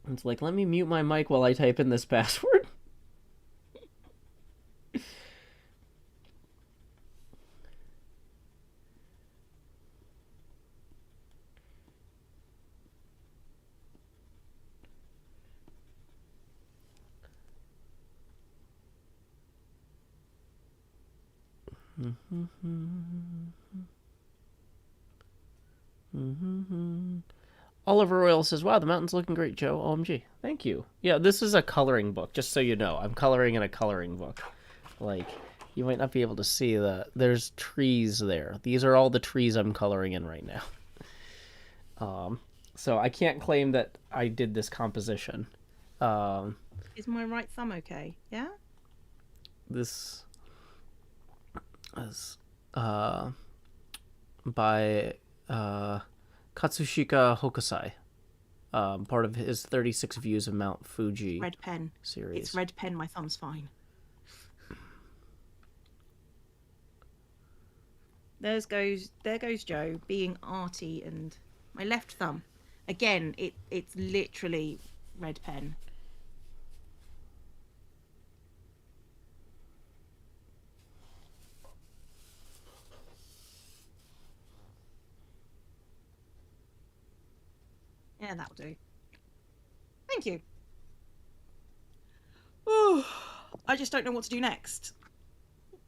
It's like, let me mute my mic while I type in this password. Oliver Royal says, wow, the mountain's looking great, Joe. OMG. Thank you. Yeah, this is a coloring book, just so you know. I'm coloring in a coloring book. Like, you might not be able to see that. There's trees there. These are all the trees I'm coloring in right now. So I can't claim that I did this composition. Um, Is my right thumb okay? Yeah? this is by Katsushika Hokusai. Part of his 36 Views of Mount Fuji Red pen. series. It's red pen, my thumb's fine. There goes Joe being arty, and my left thumb. Again, it's literally red pen. Yeah, that'll do. Thank you. Oh, I just don't know what to do next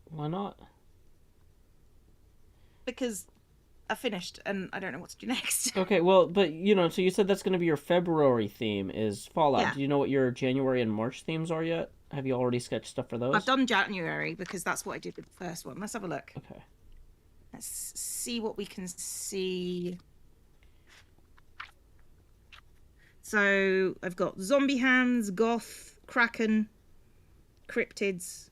Why not? because I finished and I don't know what to do next. Okay, well, but so you said that's going to be your February theme is Fallout. Yeah. Do you know what your January and March themes are yet? Have you already sketched stuff for those? I've done January because that's what I did with the first one. Let's have a look. Okay. Let's see what we can see. So I've got zombie hands, goth, kraken, cryptids,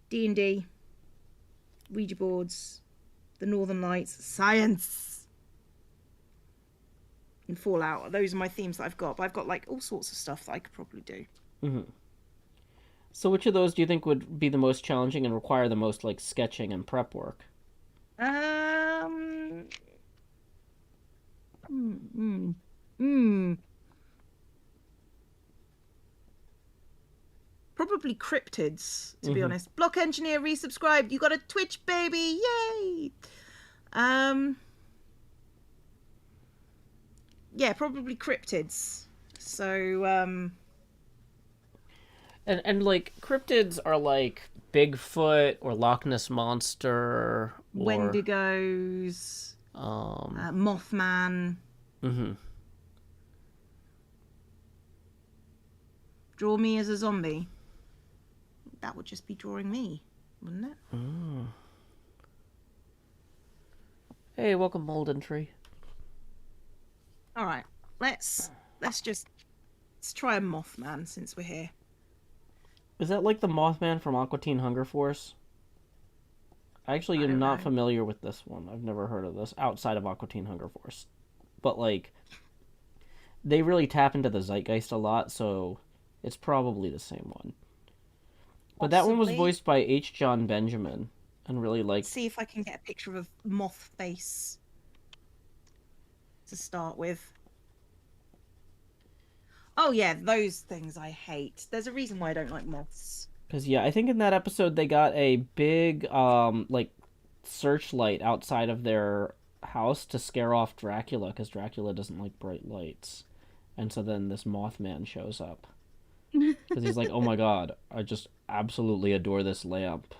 D&D, Ouija boards, the Northern Lights, science, and Fallout. Those are my themes that I've got. But I've got like all sorts of stuff that I could probably do. So which of those do you think would be the most challenging and require the most like sketching and prep work? Um. Hmm. Probably cryptids, to be honest. Block Engineer resubscribed. You got a Twitch, baby! Yay! Yeah, probably cryptids. So, And like cryptids are like Bigfoot or Loch Ness monster or Wendigos, Mothman. Draw me as a zombie. That would just be drawing me, wouldn't it? Hey, welcome Molden Tree. All right, let's try a Mothman since we're here. Is that like the Mothman from Aqua Teen Hunger Force? I actually am not familiar with this one. I've never heard of this outside of Aqua Teen Hunger Force. But like they really tap into the zeitgeist a lot, so it's probably the same one. But that one was voiced by H. John Benjamin, and really like. See if I can get a picture of a moth face to start with. Oh yeah, those things I hate. There's a reason why I don't like moths. Because yeah, I think in that episode they got a big like searchlight outside of their house to scare off Dracula, because Dracula doesn't like bright lights, and so then this Mothman shows up. Because he's like, oh my god, I just absolutely adore this lamp.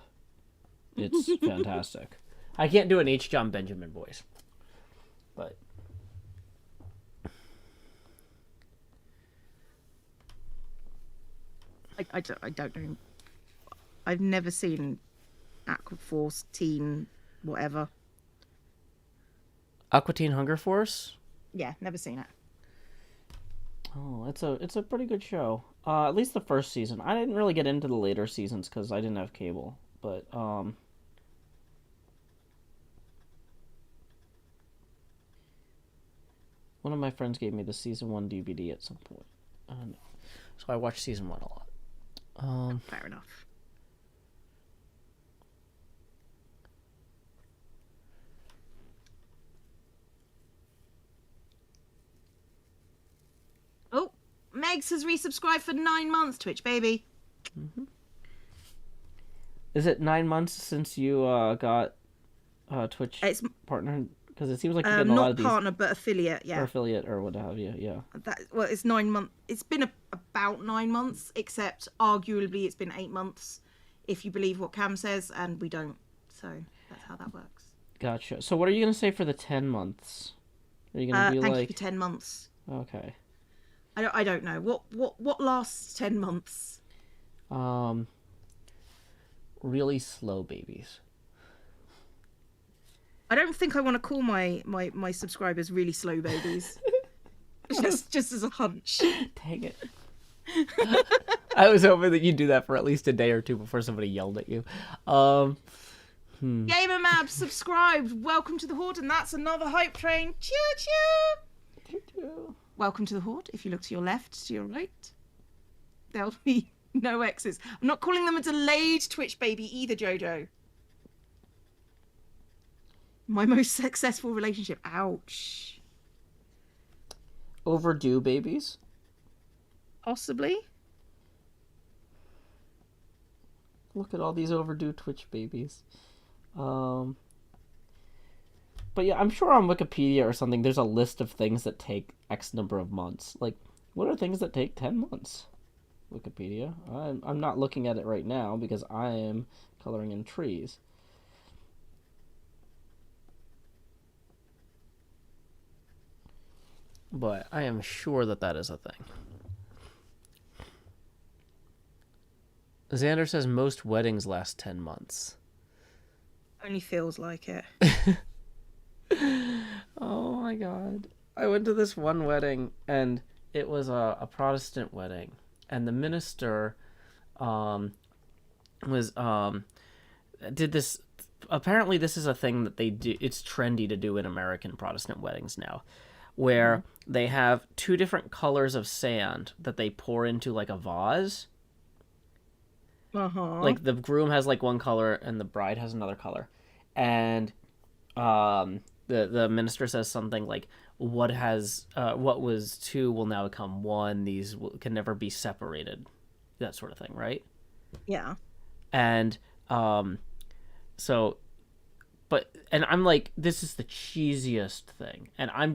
It's fantastic. I can't do an H. John Benjamin voice. But. I don't know. I've never seen Aqua Force Teen whatever. Aqua Teen Hunger Force. Yeah, never seen it. Oh, it's a pretty good show. At least the first season. I didn't really get into the later seasons because I didn't have cable. But one of my friends gave me the season 1 DVD at some point, so I watched season 1 a lot. Fair enough. Oh, Megs has resubscribed for 9 months. Twitch baby. Mm-hmm. Is it 9 months since you got Twitch partner? Because it seems like you're getting a lot of these. Not partner, but affiliate. Yeah. Or affiliate, or what have you. Yeah. Well, it's 9 months. It's been about 9 months, except arguably it's been 8 months, if you believe what Cam says, and we don't. So that's how that works. Gotcha. So what are you gonna say for the 10 months? Are you gonna be thank you for 10 months. Okay. I don't know what lasts 10 months. Really slow babies. I don't think I want to call my subscribers really slow babies. just as a hunch. Dang it. I was hoping that you'd do that for at least a day or two before somebody yelled at you. Gamer Mab subscribed. Welcome to the Horde, and that's another hype train. Choo choo. Choo choo. Welcome to the Horde. If you look to your left, to your right, there'll be no X's. I'm not calling them a delayed Twitch baby either, Jojo. My most successful relationship. Ouch. Overdue babies? Possibly. Look at all these overdue Twitch babies. But yeah, I'm sure on Wikipedia or something there's a list of things that take X number of months. Like, what are things that take 10 months? Wikipedia. I'm not looking at it right now because I am coloring in trees. But I am sure that that is a thing. Xander says most weddings last 10 months. Only feels like it. Oh my god. I went to this one wedding and it was a Protestant wedding. And the minister did this. Apparently this is a thing that they do. It's trendy to do in American Protestant weddings now, where they have 2 different colors of sand that they pour into like a vase. Like the groom has like one color and the bride has another color, and the minister says something like, what was 2 will now become 1, these can never be separated, that sort of thing, right? Yeah. And so, but, and I'm like, this is the cheesiest thing, and I'm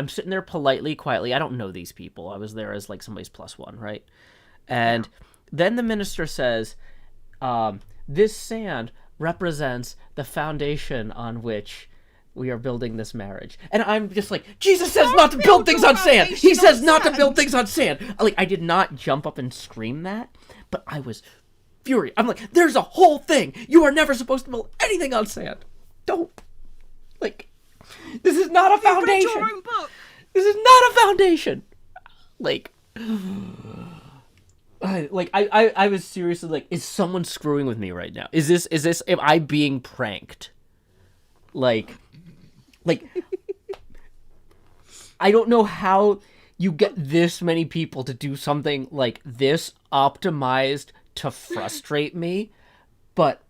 sitting there politely, quietly. I don't know these people. I was there as like somebody's +1, right? And then the minister says, this sand represents the foundation on which we are building this marriage. And I'm just like, Jesus says not to build things on sand. He says not to build things on sand. Like, I did not jump up and scream that, but I was furious. I'm like, there's a whole thing. You are never supposed to build anything on sand. Don't. Like, this is not a foundation. Read your own book. This is not a foundation. Like, I was seriously like, is someone screwing with me right now? Is this, am I being pranked? Like, I don't know how you get this many people to do something like this optimized to frustrate me, but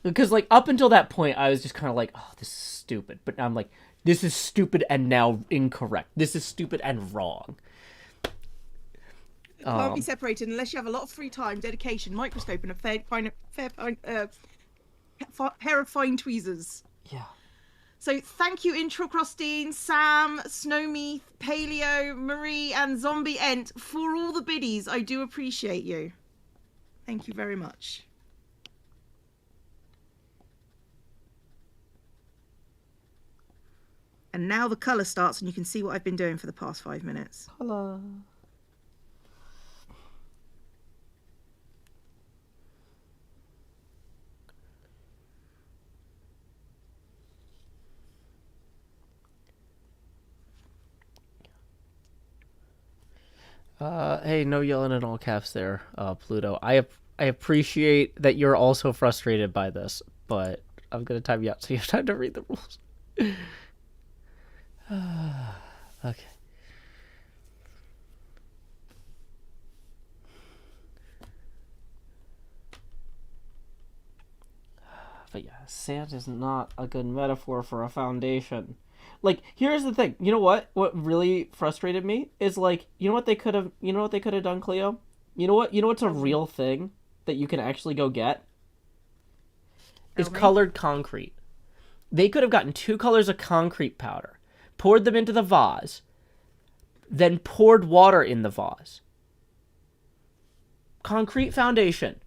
because like up until that point I was just kind of like, oh, this is stupid, but now I'm like, this is stupid and now incorrect. This is stupid and wrong. It can't be separated unless you have a lot of free time, dedication, microscope, and a pair of fine tweezers. Yeah. So thank you, Introcrostine, Sam, Snowmeath, Paleo, Marie, and Zombie Ent for all the biddies. I do appreciate you. Thank you very much. And now the colour starts, and you can see what I've been doing for the past 5 minutes. Hello. Hey, no yelling in all caps there, Pluto. I appreciate that you're also frustrated by this, but I'm gonna time you out so you have time to read the rules. Okay. But yeah, sand is not a good metaphor for a foundation. Like, here's the thing. You know what? What really frustrated me is like, you know what they could have done, Cleo? You know what's a Tell me. real thing that you can actually go get? Is Tell me. colored concrete. They could have gotten 2 colors of concrete powder, poured them into the vase, then poured water in the vase. Concrete foundation.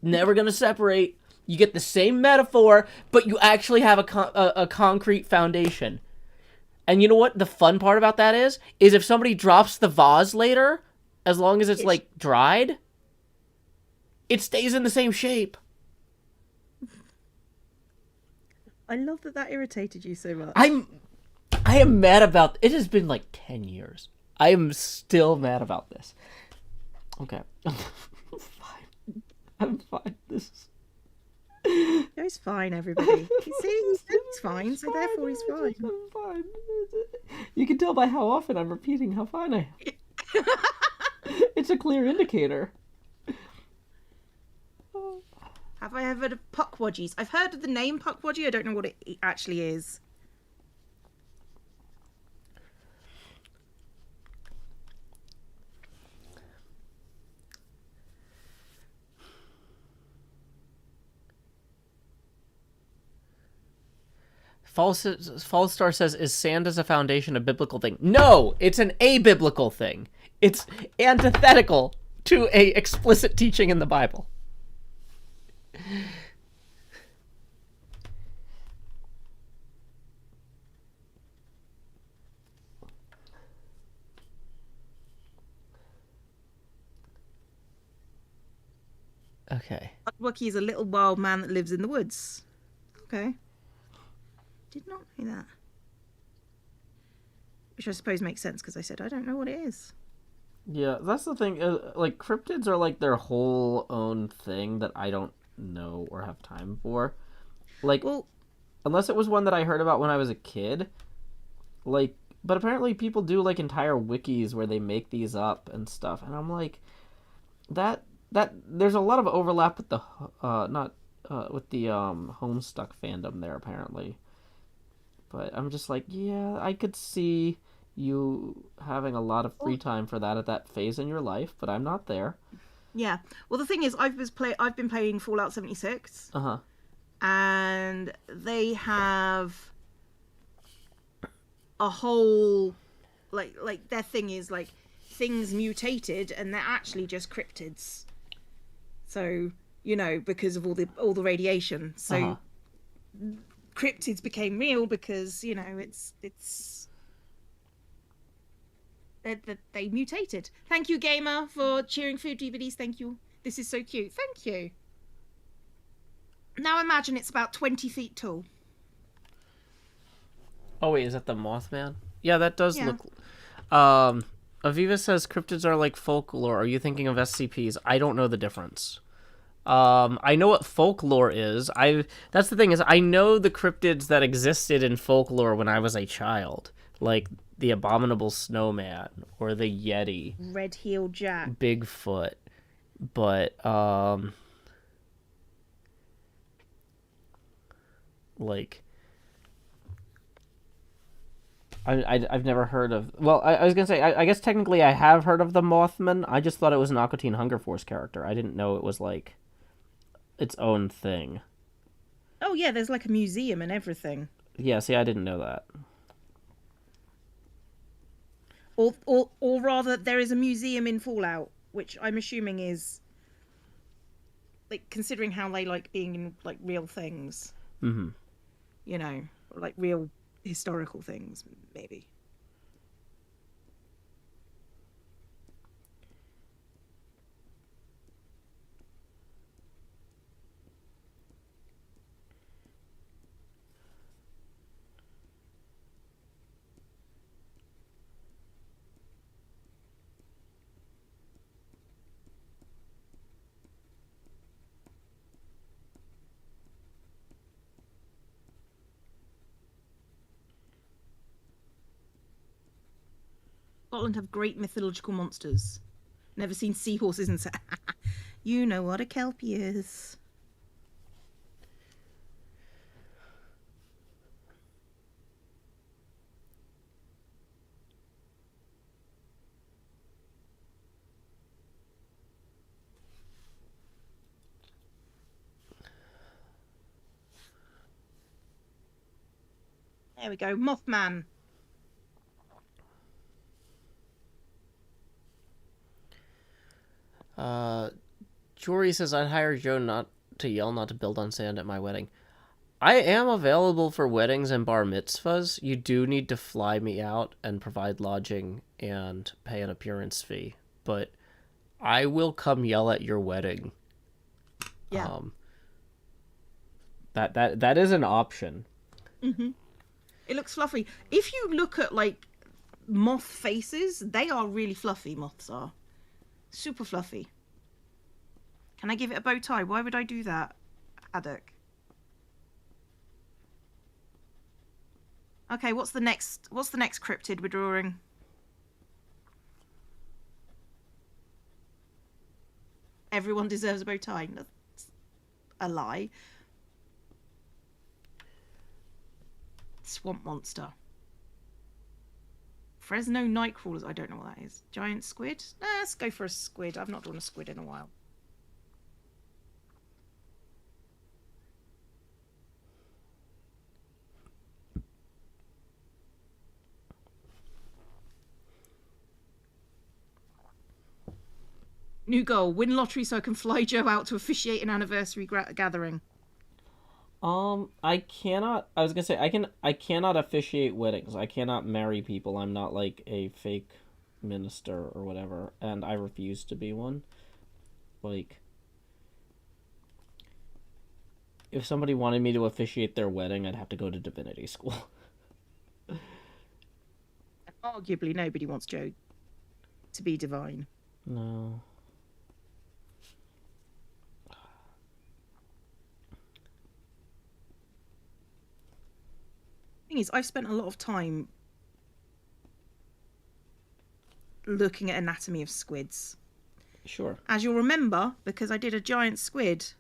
Never gonna separate. You get the same metaphor, but you actually have a concrete foundation. And you know what the fun part about that is if somebody drops the vase later, as long as it's It's, like dried, it stays in the same shape. I love that irritated you so much. I am mad about it. Has been like 10 years. I am still mad about this. Okay. I'm fine. I'm fine. He's fine, everybody. You see, he's fine, so therefore he's fine. I'm fine. You can tell by how often I'm repeating how fine I am. It's a clear indicator. Have I ever heard of puckwodgies? I've heard of the name puckwodgie. I don't know what it actually is. False Star says, is sand as a foundation a biblical thing? No, it's an abiblical thing. It's antithetical to a explicit teaching in the Bible. Okay. Puckwodgie is a little wild man that lives in the woods. Okay. Did not know that. Which I suppose makes sense because I said I don't know what it is. Yeah, that's the thing. Like, cryptids are like their whole own thing that I don't know or have time for. Like, Well, unless it was one that I heard about when I was a kid. Like, but apparently people do like entire wikis where they make these up and stuff, and I'm like, that there's a lot of overlap with the not with the Homestuck fandom there apparently. But I'm just like, yeah, I could see you having a lot of free time for that at that phase in your life, but I'm not there. yeah. Well, the thing is, I've been playing Fallout 76, Uh huh. and they have a whole like their thing is like things mutated, and they're actually just cryptids. So because of all the radiation, so Uh-huh. cryptids became real because it's they mutated. Thank you, gamer, for cheering food DVDs. Thank you. This is so cute. Thank you. Now imagine it's about 20 feet tall. Oh wait, is that the Mothman? Yeah, that does Yeah. look. Aviva says cryptids are like folklore. Are you thinking of SCPs? I don't know the difference. I know what folklore is. That's the thing is I know the cryptids that existed in folklore when I was a child, like the abominable snowman or the Yeti, Red-heeled Jack. Bigfoot. But like I've never heard of. Well, I was gonna say I guess technically I have heard of the Mothman. I just thought it was an Aqua Teen Hunger Force character. I didn't know it was like its own thing. Oh yeah, there's like a museum and everything. Yeah, see, I didn't know that. Or rather, there is a museum in Fallout, which I'm assuming is like considering how they like being in like real things. Mm-hmm. Like real historical things, maybe. Scotland have great mythological monsters. Never seen seahorses and you know what a kelpie is. There we go, Mothman. Jory says, I'd hire Joe not to yell, not to build on sand at my wedding. I am available for weddings and bar mitzvahs. You do need to fly me out and provide lodging and pay an appearance fee. But I will come yell at your wedding. Yeah. That is an option. Mm-hmm. It looks fluffy. If you look at, like, moth faces, they are really fluffy, moths are. Super fluffy. Can I give it a bow tie? Why would I do that, Haddock? Okay, what's the next cryptid we're drawing? Everyone deserves a bow tie. That's a lie. Swamp monster. Fresno night crawlers. I don't know what that is. Giant squid? Let's go for a squid. I've not drawn a squid in a while. New goal: win lottery so I can fly Joe out to officiate an anniversary gathering. I cannot. I was gonna say I cannot officiate weddings. I cannot marry people. I'm not like a fake minister or whatever, and I refuse to be one. Like, if somebody wanted me to officiate their wedding, I'd have to go to divinity school. Arguably, nobody wants Joe to be divine. No. Thing is, I've spent a lot of time looking at anatomy of squids. Sure. As you'll remember, because I did a giant squid.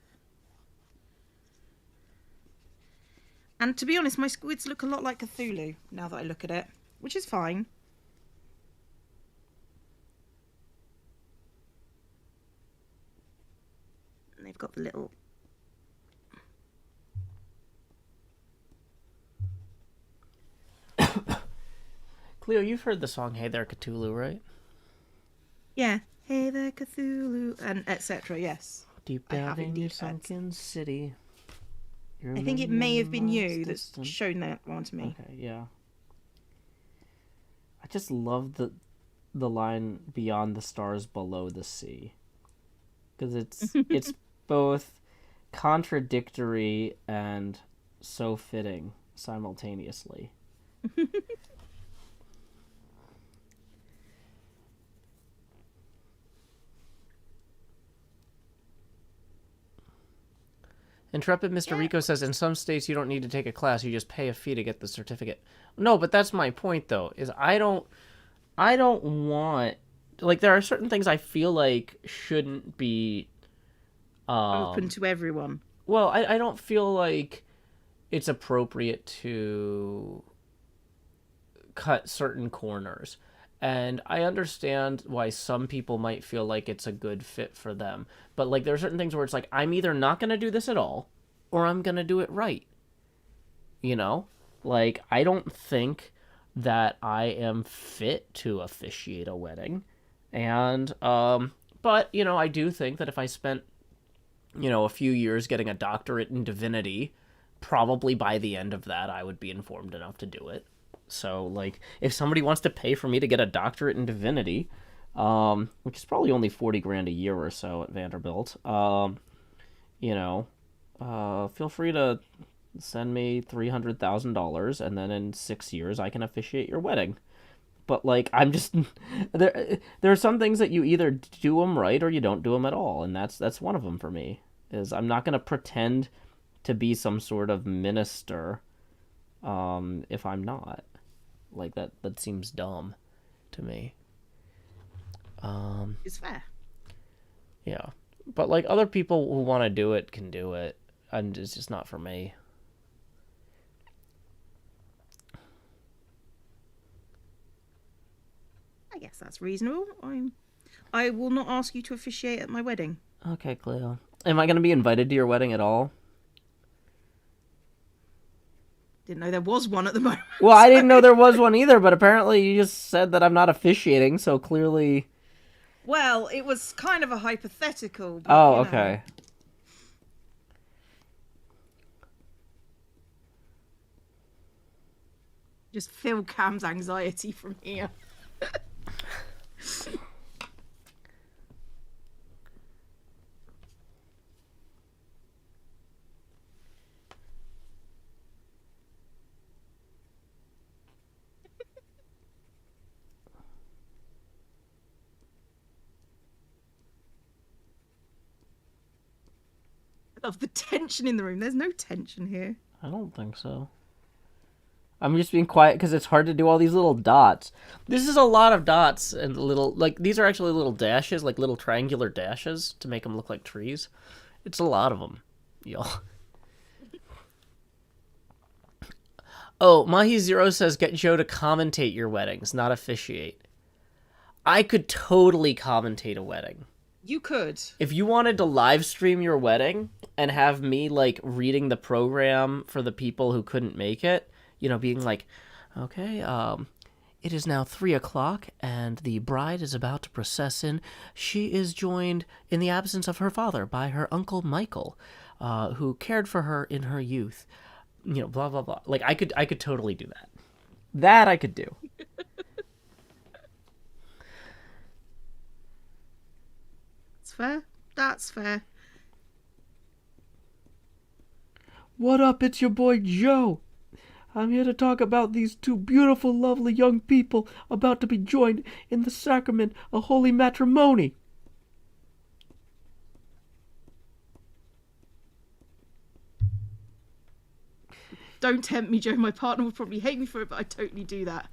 And to be honest, my squids look a lot like Cthulhu now that I look at it, which is fine. And they've got the little... Cleo, you've heard the song "Hey There, Cthulhu," right? Yeah. Hey there, Cthulhu, and etc. Yes. Deep down in your sunken city. I think it may have been you that's shown that one to me. Okay, yeah. I just love the line "beyond the stars, below the sea," because it's both contradictory and so fitting simultaneously. Intrepid Mr. Rico says, in some states you don't need to take a class, you just pay a fee to get the certificate. No, but that's my point though, is I don't want, like, there are certain things I feel like shouldn't be open to everyone. Well, I don't feel like it's appropriate to cut certain corners. And I understand why some people might feel like it's a good fit for them. But, like, there are certain things where it's like, I'm either not going to do this at all, or I'm going to do it right. You know? Like, I don't think that I am fit to officiate a wedding. And, but, you know, I do think that if I spent, you know, a few years getting a doctorate in divinity, probably by the end of that, I would be informed enough to do it. So, like, if somebody wants to pay for me to get a doctorate in divinity, which is probably only 40 grand a year or so at Vanderbilt, you know, feel free to send me $300,000, and then in 6 years I can officiate your wedding. But, like, I'm just there are some things that you either do them right or you don't do them at all, and that's one of them for me. Is I'm not going to pretend to be some sort of minister if I'm not. Like, that seems dumb to me. It's fair. Yeah. But like other people who want to do it can do it. And it's just not for me. I guess that's reasonable. I will not ask you to officiate at my wedding. Okay, Cleo. Am I going to be invited to your wedding at all? Didn't know there was one at the moment. Well, I didn't know there was one either, but apparently you just said that I'm not officiating, so clearly... Well, it was kind of a hypothetical, but, Oh, okay. Just feel Cam's anxiety from here. I love the tension in the room. There's no tension here. I don't think so. I'm just being quiet because it's hard to do all these little dots. This is a lot of dots and little... Like, these are actually little dashes, like little triangular dashes to make them look like trees. It's a lot of them, y'all. Oh, Mahi Zero says get Joe to commentate your weddings, not officiate. I could totally commentate a wedding. You could. If you wanted to live stream your wedding and have me, like, reading the program for the people who couldn't make it, you know, being like, okay, it is now 3:00 and the bride is about to process in. She is joined in the absence of her father by her uncle Michael, who cared for her in her youth. You know, blah, blah, blah. Like, I could totally do that. That I could do. That's fair. That's fair. What up? It's your boy Joe. I'm here to talk about these two beautiful, lovely young people about to be joined in the sacrament of holy matrimony. Don't tempt me, Joe. My partner would probably hate me for it, but I totally do that.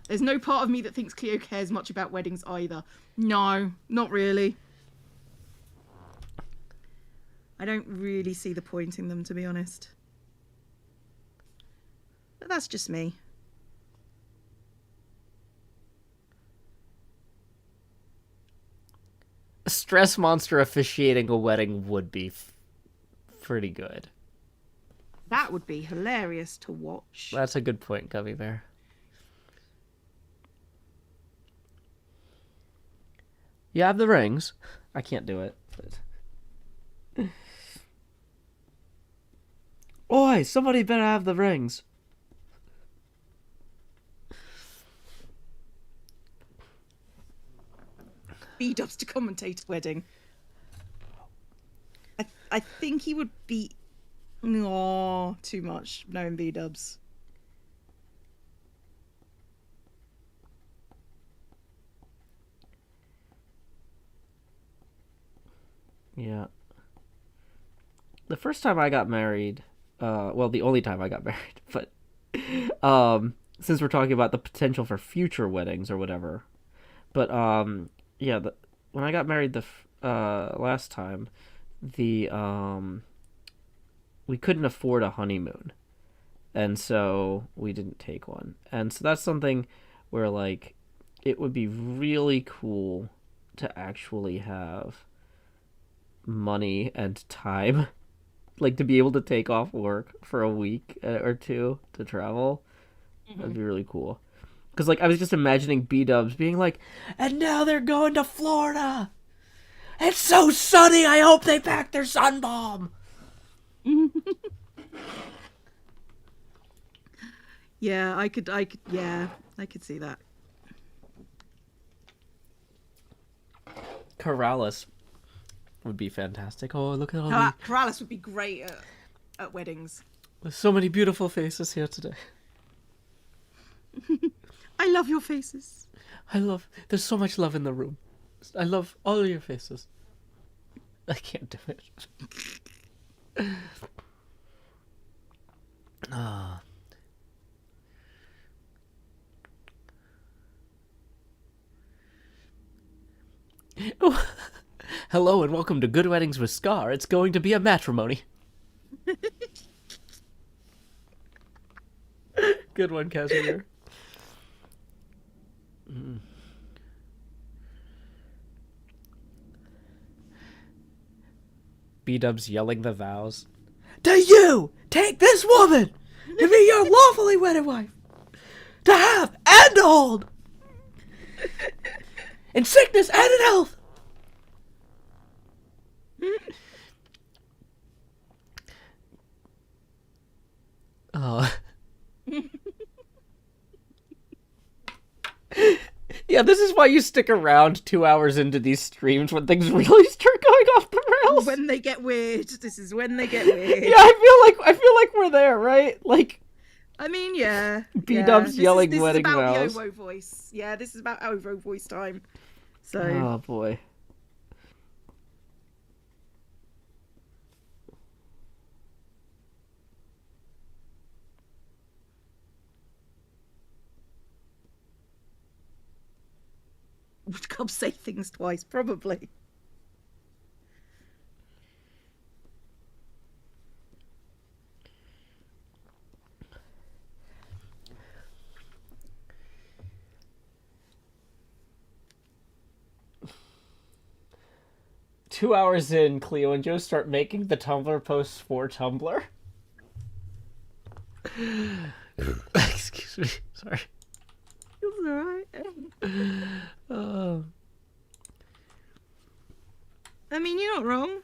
There's no part of me that thinks Cleo cares much about weddings either. No, not really. I don't really see the point in them, to be honest. But that's just me. A stress monster officiating a wedding would be pretty good. That would be hilarious to watch. That's a good point, Gummy Bear. You have the rings. I can't do it. But... Oi, somebody better have the rings. B-dubs to commentate a wedding. I think he would be... Oh, too much knowing B-dubs. Yeah. The first time I got married, well, the only time I got married, but since we're talking about the potential for future weddings or whatever, but yeah, when I got married the last time, the we couldn't afford a honeymoon, and so we didn't take one, and so that's something where like it would be really cool to actually have money and time, like to be able to take off work for a week or two to travel. That'd be really cool. Because like I was just imagining B-dubs being like, and now they're going to Florida. It's so sunny. I hope they pack their sun bomb. Yeah, I could see that. Corrales would be fantastic. Oh, look at all these. Corrales would be great at weddings. There's so many beautiful faces here today. I love your faces. There's so much love in the room. I love all of your faces. I can't do it. Ah. Oh, hello and welcome to Good Weddings with Scar. It's going to be a matrimony. Good one, Casimir. B-dubs yelling the vows. Do you take this woman to be your lawfully wedded wife, to have and to hold, in sickness and in health? Oh. Yeah, this is why you stick around 2 hours into these streams when things really start going off the rails. When they get weird. This is when they get weird. Yeah, I feel like we're there, right? Like, I mean, yeah. B-dubs yelling this wedding is about vows. the OVO voice. Yeah, this is about OVO voice time. So. Oh boy. Would Cobb say things twice? Probably. Two hours in, Cleo and Joe start making the Tumblr posts for Tumblr. Excuse me. Sorry. It's alright. I mean, you're not wrong.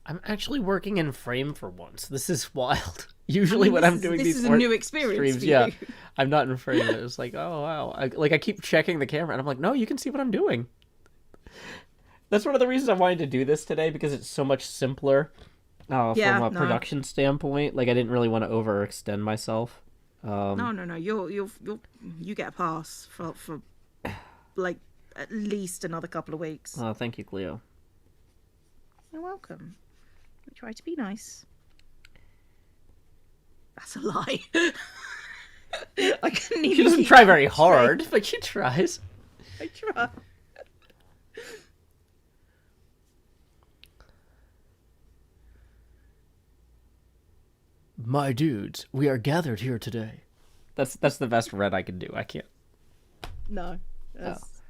I'm actually working in frame for once. This is wild. Usually when I'm doing these this is a new experience streams, for yeah, you. I'm not in frame. It's like, oh wow. I keep checking the camera and I'm like, no, you can see what I'm doing. That's one of the reasons I wanted to do this today, because it's so much simpler from a production standpoint. Like, I didn't really want to overextend myself. No. You get a pass for like at least another couple of weeks. Oh, thank you, Cleo. You're welcome. We try to be nice. That's a lie. I couldn't even. She doesn't try very hard, but she tries. I try. My dudes, we are gathered here today. That's the best red I can do. I can't. No. That's...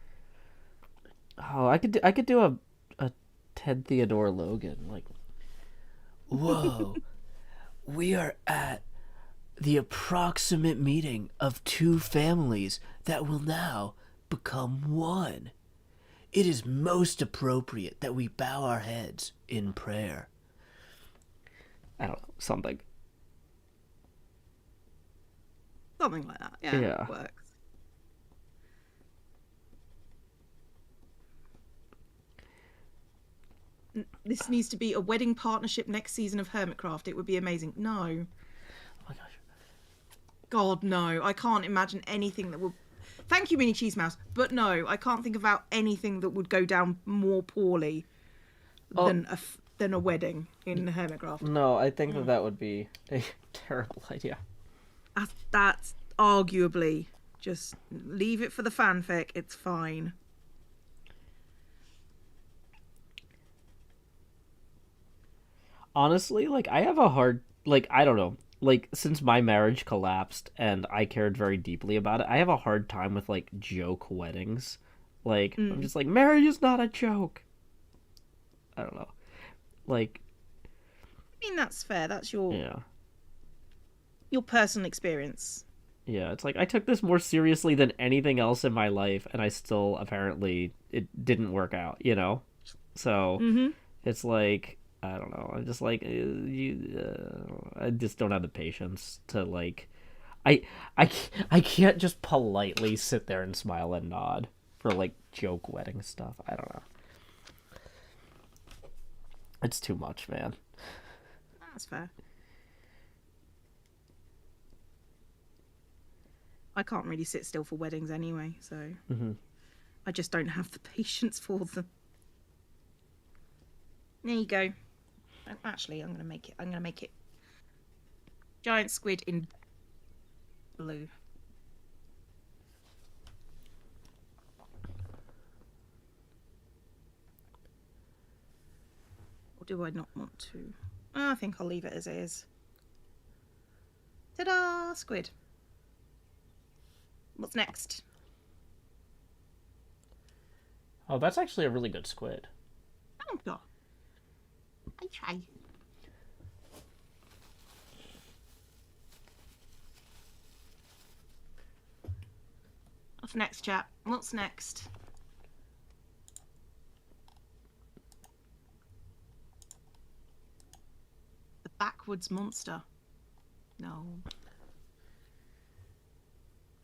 Oh, I could do a Ted Theodore Logan, like, whoa, we are at the approximate meeting of two families that will now become one. It is most appropriate that we bow our heads in prayer. I don't know, something. Something like that. Yeah. It works. This needs to be a wedding partnership next season of Hermitcraft. It would be amazing. No. Oh my gosh. God, no. I can't imagine anything that would... Thank you, Mini Cheese Mouse. But no, I can't think about anything that would go down more poorly than a wedding in Hermitcraft. No, I think that would be a terrible idea. That's arguably... Just leave it for the fanfic. It's fine. Honestly, like, I have a hard, like, I don't know, like, since my marriage collapsed and I cared very deeply about it, I have a hard time with, like, joke weddings. Like, I'm just like, marriage is not a joke. I don't know. Like, I mean, that's fair. That's your personal experience. Yeah, it's like, I took this more seriously than anything else in my life, and I still, apparently, it didn't work out, you know? So, it's like... I don't know. I'm just like, I just don't have the patience to, like, I can't just politely sit there and smile and nod for, like, joke wedding stuff. I don't know. It's too much, man. That's fair. I can't really sit still for weddings anyway, so I just don't have the patience for them. There you go. Actually, I'm gonna make it giant squid in blue. Or do I not want to? Oh, I think I'll leave it as it is. Ta-da! Squid. What's next? Oh, that's actually a really good squid. Oh, God. I try. What's next, chap? What's next? The backwoods monster. No.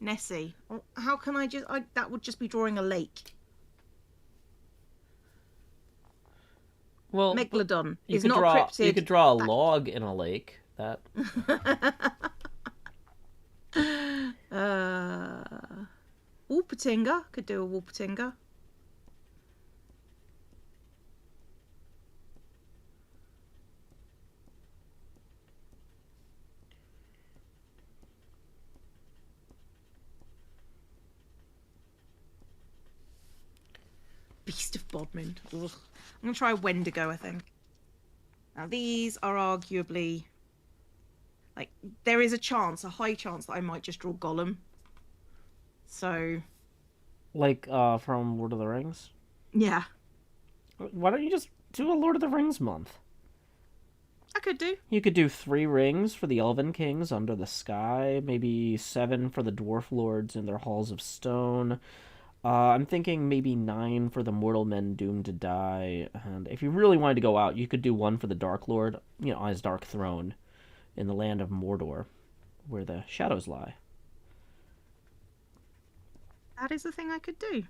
Nessie. How can I just... that would just be drawing a lake. Well, Megalodon you is could not draw. cryptid. You could draw a log in a lake. That. Wolpertinger. Could do a Wolpertinger. Beast of Bodmin. Ugh. I'm going to try Wendigo, I think. Now, these are arguably... Like, there is a chance, a high chance, that I might just draw Gollum. So... Like, from Lord of the Rings? Yeah. Why don't you just do a Lord of the Rings month? I could do. You could do 3 rings for the Elven Kings under the sky, maybe 7 for the Dwarf Lords in their halls of stone. I'm thinking maybe 9 for the mortal men doomed to die. And if you really wanted to go out, you could do 1 for the Dark Lord, on his dark throne in the land of Mordor, where the shadows lie. That is the thing I could do.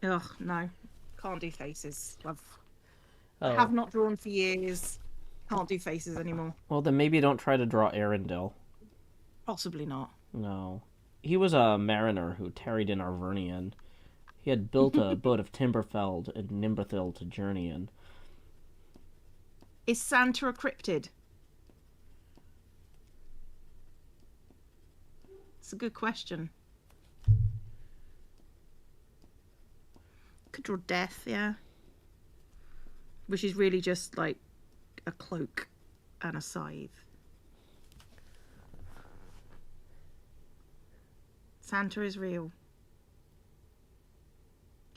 Ugh, no. Can't do faces. I have not drawn for years. Can't do faces anymore. Well, then maybe don't try to draw Arendelle. Possibly not. No. He was a mariner who tarried in Arvernian. He had built a boat of timber felled in Nimberthil to journey in. Is Santa a cryptid? It's a good question. Could draw death, yeah. Which is really just like a cloak and a scythe. Santa is real.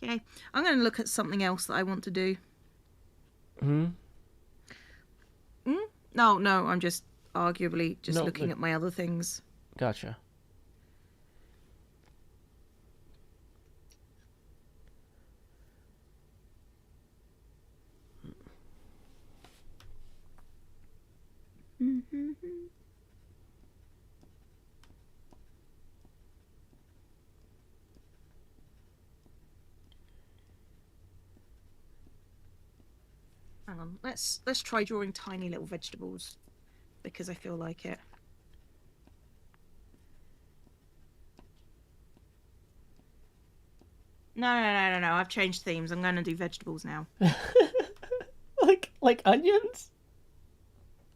Okay, I'm going to look at something else that I want to do. No, I'm just arguably just looking at my other things. Gotcha. Hang on, let's try drawing tiny little vegetables because I feel like it. No. I've changed themes. I'm going to do vegetables now. like onions?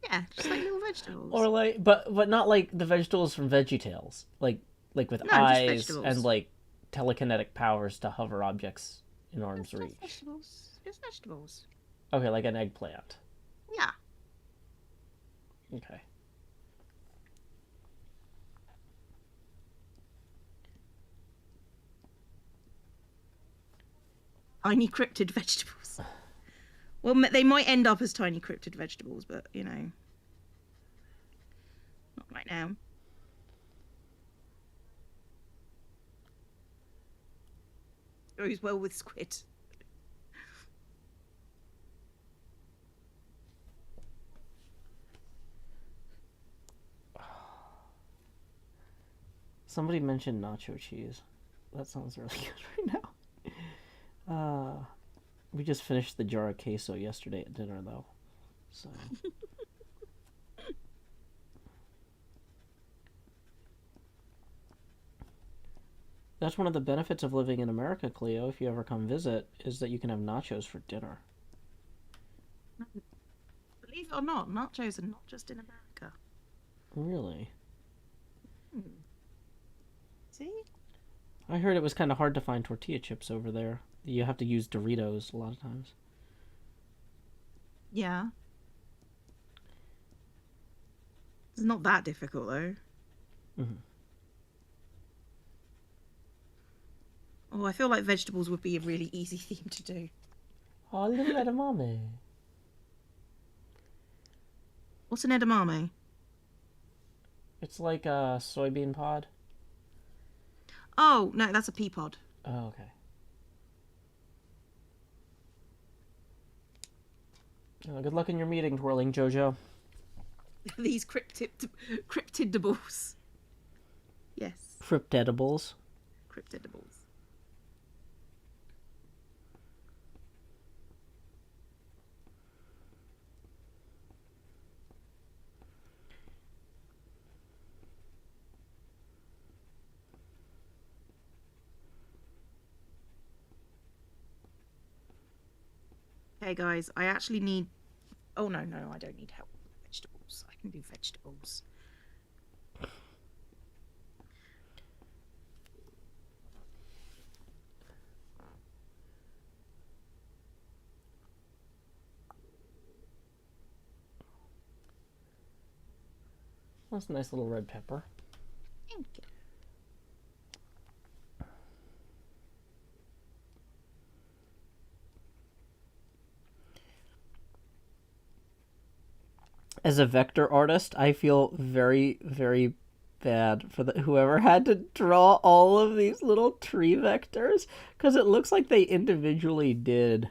Yeah, just like little vegetables. Or but not like the vegetables from VeggieTales. Like with eyes and like telekinetic powers to hover objects in arm's reach. Just vegetables. Okay, like an eggplant. Yeah. Okay. Tiny cryptid vegetables. Well, they might end up as tiny cryptid vegetables, but, not right now. Goes well with squid. Somebody mentioned nacho cheese. That sounds really good right now. We just finished the jar of queso yesterday at dinner, though. So. That's one of the benefits of living in America, Cleo, if you ever come visit, is that you can have nachos for dinner. Believe it or not, nachos are not just in America. Really? See? I heard it was kind of hard to find tortilla chips over there. You have to use Doritos a lot of times. Yeah. It's not that difficult, though. Mm-hmm. Oh, I feel like vegetables would be a really easy theme to do. Oh, little edamame. What's an edamame? It's like a soybean pod. Oh, no, that's a pea pod. Oh, okay. Good luck in your meeting, twirling Jojo. These cryptidables. Yes. Cryptedibles. Cryptidables. Okay, guys, I actually need... Oh, no, I don't need help with vegetables. I can do vegetables. That's a nice little red pepper. Thank you. As a vector artist, I feel very, very bad for whoever had to draw all of these little tree vectors, because it looks like they individually did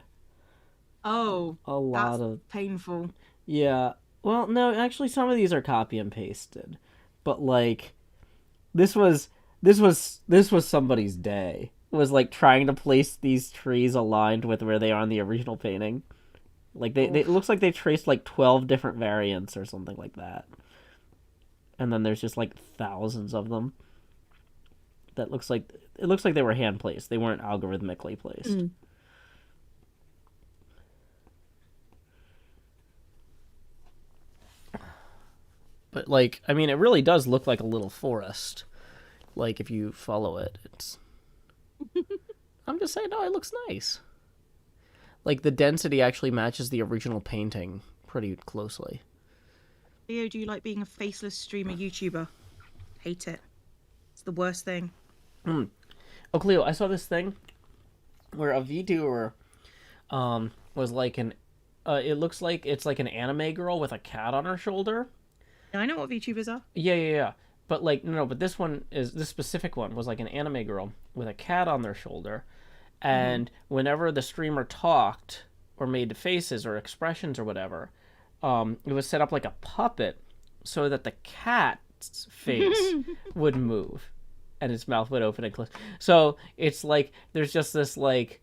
Oh, a lot that's of... painful. Yeah. Well, no, actually some of these are copy and pasted. But like this was somebody's day. It was like trying to place these trees aligned with where they are in the original painting. Like it looks like they traced like 12 different variants or something like that. And then there's just like thousands of them. It looks like they were hand placed. They weren't algorithmically placed. Mm. But like, I mean, it really does look like a little forest. Like if you follow it, it's I'm just saying, no, it looks nice. Like the density actually matches the original painting pretty closely. Leo, do you like being a faceless streamer YouTuber? Hate it. It's the worst thing. Oh, Cleo, I saw this thing where a VTuber was like it looks like it's like an anime girl with a cat on her shoulder. I know what VTubers are. Yeah. But like no, but this specific one was like an anime girl with a cat on their shoulder, and whenever the streamer talked or made faces or expressions or whatever, it was set up like a puppet so that the cat's face would move and its mouth would open and close. So it's like there's just this like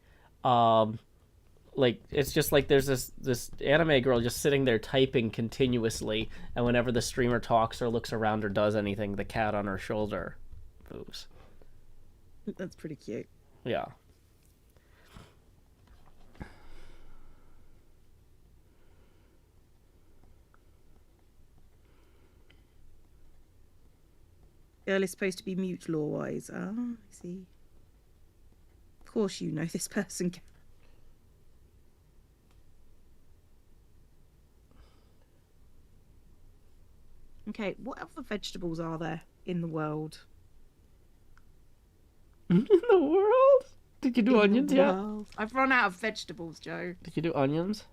it's just like there's this anime girl just sitting there typing continuously, and whenever the streamer talks or looks around or does anything, the cat on her shoulder moves. That's pretty cute. Yeah. Girl is supposed to be mute law-wise. Ah, I see. Of course you know this person. Okay, what other vegetables are there in the world? In the world? Did you do onions yet? I've run out of vegetables, Joe. Did you do onions?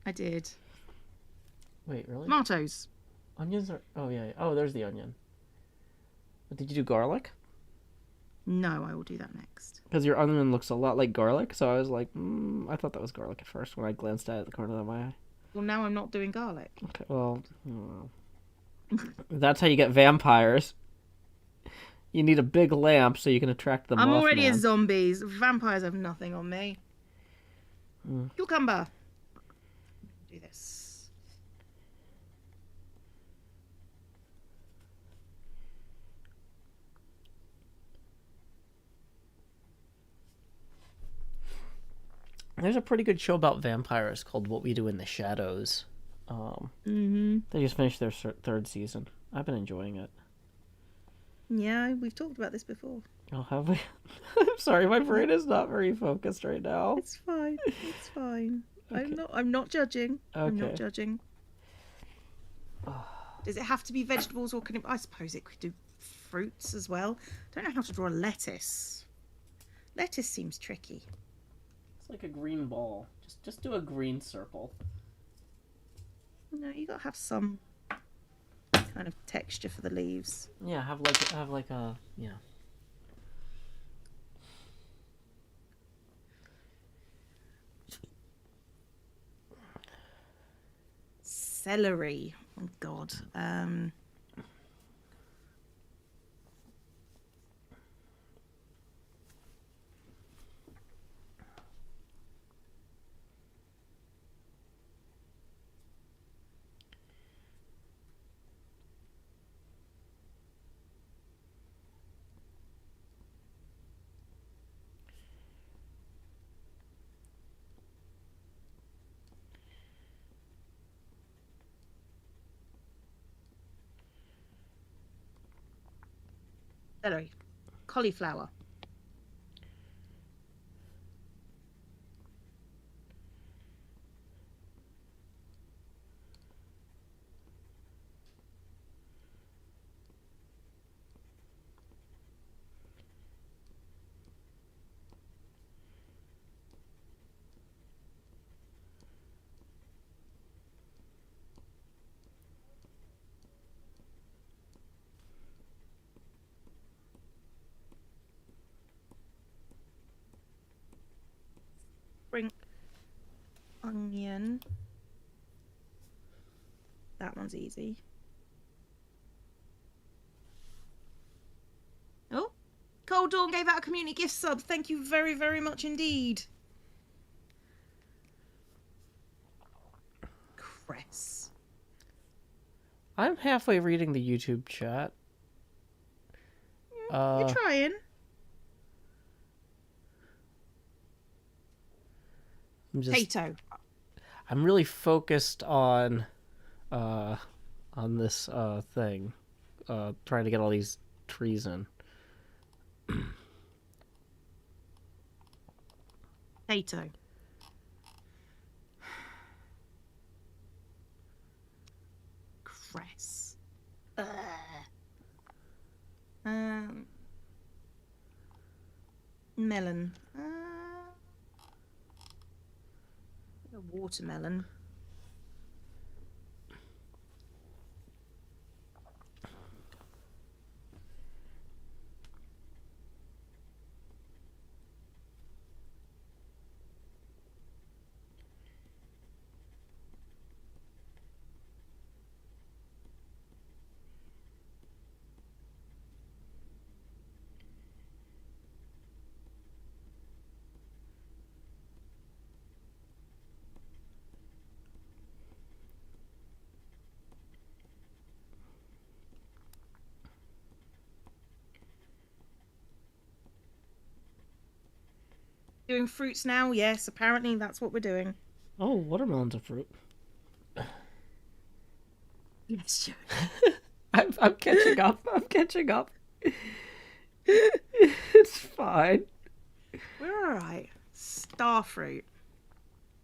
I did. Wait, really? Tomatoes. Onions are... Oh, yeah. Oh, there's the onion. But did you do garlic? No, I will do that next. Because your onion looks a lot like garlic, so I was like, I thought that was garlic at first when I glanced at it at the corner of my eye. Well, now I'm not doing garlic. Okay, well, I don't know. That's how you get vampires. You need a big lamp so you can attract the I'm already a Mothman. zombies. Vampires have nothing on me. Cucumber. Do this. There's a pretty good show about vampires called What We Do in the Shadows. They just finished their third season. I've been enjoying it. Yeah, we've talked about this before. Oh, have we? I'm sorry, my brain is not very focused right now. It's fine. It's fine. Okay. I'm not judging. Okay. I'm not judging. Does it have to be vegetables, or can it? I suppose it could do fruits as well. Don't know how to draw a lettuce. Lettuce seems tricky. It's like a green ball. Just do a green circle. No, you gotta have some kind of texture for the leaves. Yeah, have like a yeah. Celery. Oh God. Celery. Cauliflower. Spring onion. That one's easy. Oh, Cold Dawn gave out a community gift sub. Thank you very, very much indeed. Cress. I'm halfway reading the YouTube chat. You're trying. Potato. I'm really focused on this thing. Trying to get all these trees in. Potato. Cress. Melon. A watermelon. Doing fruits now? Yes, apparently that's what we're doing. Oh, watermelon's a fruit. Yes, Joe. I'm catching up. I'm catching up. It's fine. We're alright. Starfruit.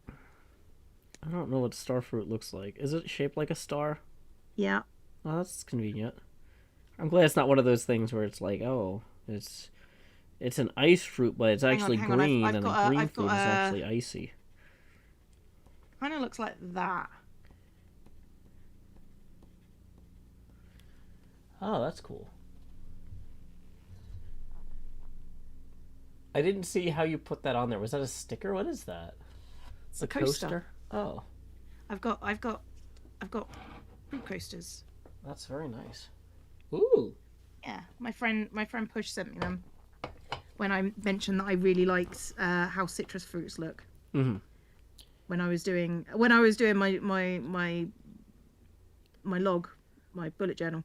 I don't know what starfruit looks like. Is it shaped like a star? Yeah. Oh, that's convenient. I'm glad it's not one of those things where it's like, oh, it's an ice fruit, but it's actually hang on, green, I've and got the green I've fruit got is actually icy. Kind of looks like that. Oh, that's cool. I didn't see how you put that on there. Was that a sticker? What is that? It's a coaster. Oh, I've got fruit coasters. that's very nice. Ooh. Yeah, my friend Push sent me them when I mentioned that I really liked how citrus fruits look. Mm-hmm. When I was doing my log, my bullet journal.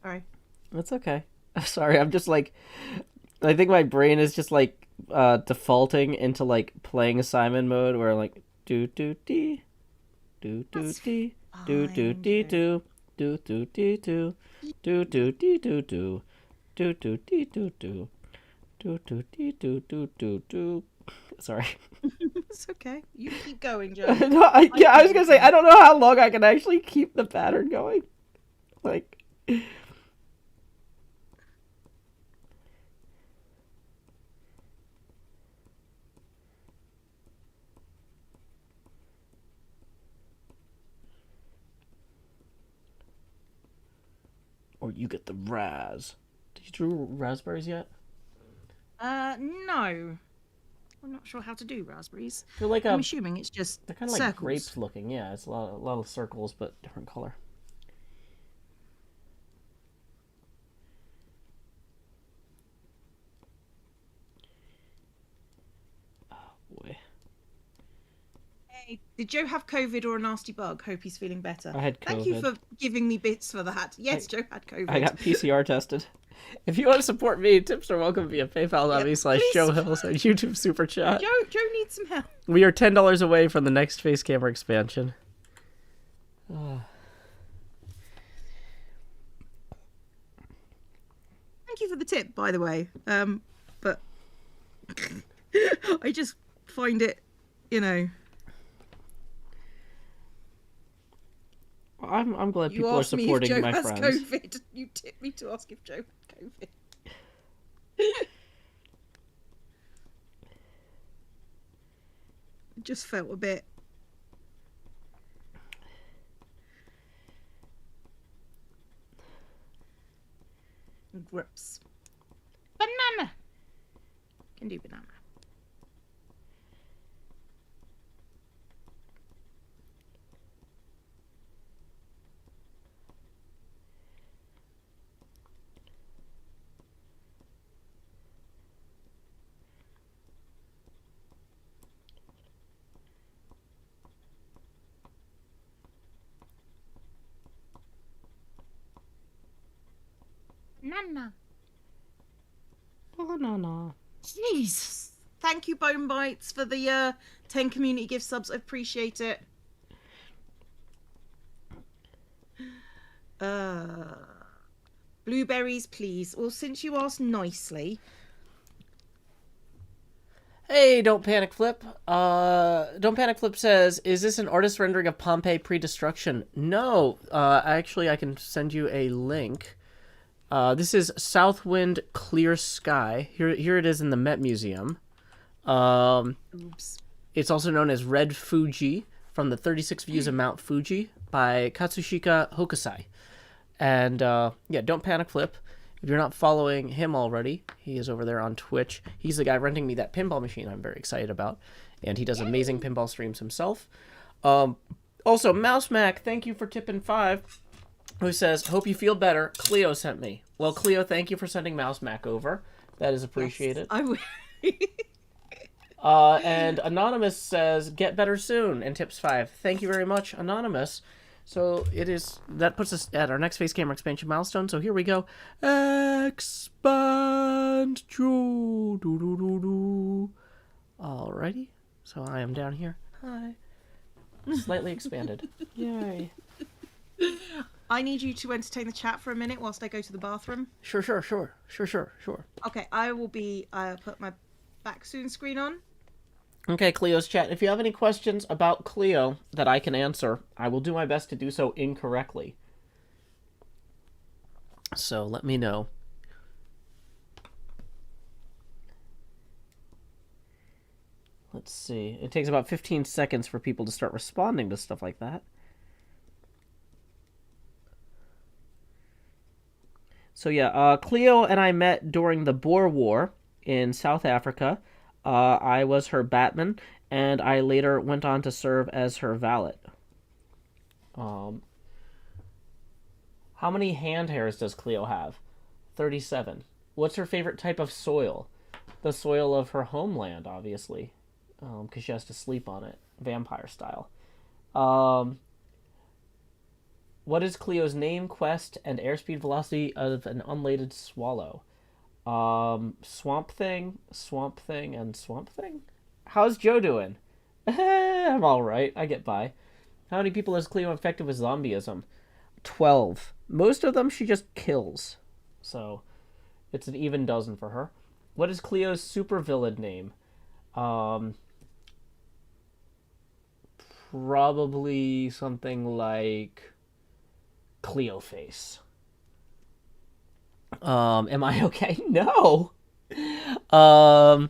Sorry. That's okay. Sorry, I'm just like, I think my brain is just like defaulting into like playing assignment mode where like do do dee do do That's dee do do fine, dee Joe. do do do dee do do do dee do do do do dee do do do do dee do do do do. Sorry. It's okay. You keep going, Joe. No, yeah, I was gonna say I don't know how long I can actually keep the pattern going. Like, or you get the raz. Did you draw raspberries yet? No. I'm not sure how to do raspberries. They're like I'm a, assuming it's just they're kind of like circles. grapes looking. Yeah, it's a lot of circles, but different color. Boy, Hey, did Joe have COVID or a nasty bug? Hope he's feeling better. I had Thank you COVID. for giving me bits for that. Yes, Joe had COVID. I got PCR tested. If you want to support me, tips are welcome via PayPal.me/Joe Hills and YouTube Super Chat. Joe needs some help. We are $10 away from the next face camera expansion. Oh. Thank you for the tip, by the way. But I just find it, I'm glad you people are asked me if supporting Joe my has friends. COVID. You tipped me to ask if Joe had COVID. It just felt a bit. Grips. Banana. Can do banana. Banana. Banana. Jesus. Thank you, Bone Bites, for the 10 community gift subs. I appreciate it. Blueberries, please. Well, since you asked nicely. Hey, Don't Panic Flip. Don't Panic Flip says, is this an artist rendering of Pompeii pre-destruction? No. Actually, I can send you a link. This is Southwind Clear Sky. Here it is in the Met Museum. Oops. It's also known as Red Fuji, from the 36 Views of Mount Fuji by Katsushika Hokusai. And yeah, Don't Panic Flip. If you're not following him already, he is over there on Twitch. He's the guy renting me that pinball machine I'm very excited about. And he does amazing pinball streams himself. Also, Mouse Mac, thank you for tipping 5. Who says, hope you feel better. Cleo sent me. Well, Cleo, thank you for sending Mouse Mac over. That is appreciated. Yes, I will. And Anonymous says, get better soon, and tips 5. Thank you very much, Anonymous. So that puts us at our next face camera expansion milestone. So here we go. Expand. Alrighty. So I am down here. Hi. Slightly expanded. Yay. I need you to entertain the chat for a minute whilst I go to the bathroom. Sure. Okay, I will be put my back soon screen on. Okay, Cleo's chat. If you have any questions about Cleo that I can answer, I will do my best to do so incorrectly. So let me know. Let's see. It takes about 15 seconds for people to start responding to stuff like that. So yeah, Cleo and I met during the Boer War in South Africa. I was her Batman, and I later went on to serve as her valet. Um, how many hand hairs does Cleo have? 37. What's her favorite type of soil? The soil of her homeland, obviously, because she has to sleep on it, vampire style. Um, what is Cleo's name, quest, and airspeed velocity of an unladen swallow? Swamp Thing, Swamp Thing, and Swamp Thing? How's Joe doing? I'm alright. I get by. How many people is Cleo infected with zombieism? 12. Most of them she just kills. So, it's an even dozen for her. What is Cleo's supervillain name? Probably something like Cleoface. Am I okay? No. Um,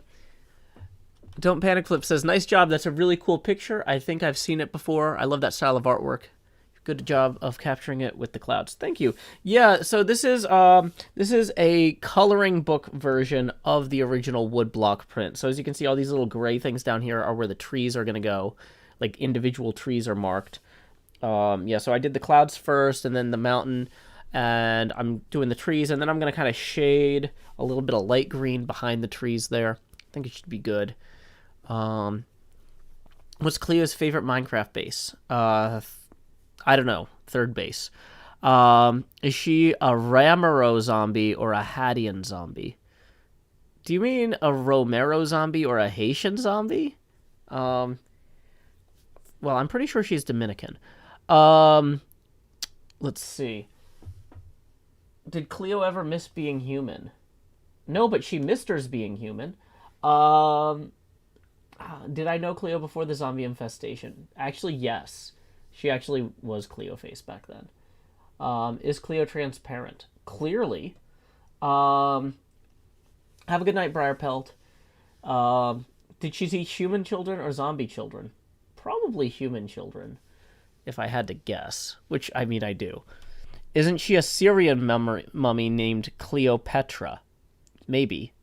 Don't Panic Flip says, nice job. That's a really cool picture. I think I've seen it before. I love that style of artwork. Good job of capturing it with the clouds. Thank you. Yeah, so this is a coloring book version of the original woodblock print. So as you can see, all these little gray things down here are where the trees are going to go. Like individual trees are marked. Yeah, so I did the clouds first and then the mountain, and I'm doing the trees, and then I'm going to kind of shade a little bit of light green behind the trees there. I think it should be good. What's Cleo's favorite Minecraft base? I don't know. Third base. Is she a Ramaro zombie or a Haddon zombie? Do you mean a Romero zombie or a Haitian zombie? Well, I'm pretty sure she's Dominican. Let's see. Did Cleo ever miss being human? No, but she misters being human. Did I know Cleo before the zombie infestation? Actually, yes. She actually was Cleoface back then. Is Cleo transparent? Clearly. Have a good night, Briarpelt. Did she teach human children or zombie children? Probably human children, if I had to guess. Which, I mean, I do. Isn't she a Syrian mummy named Cleopatra? Maybe.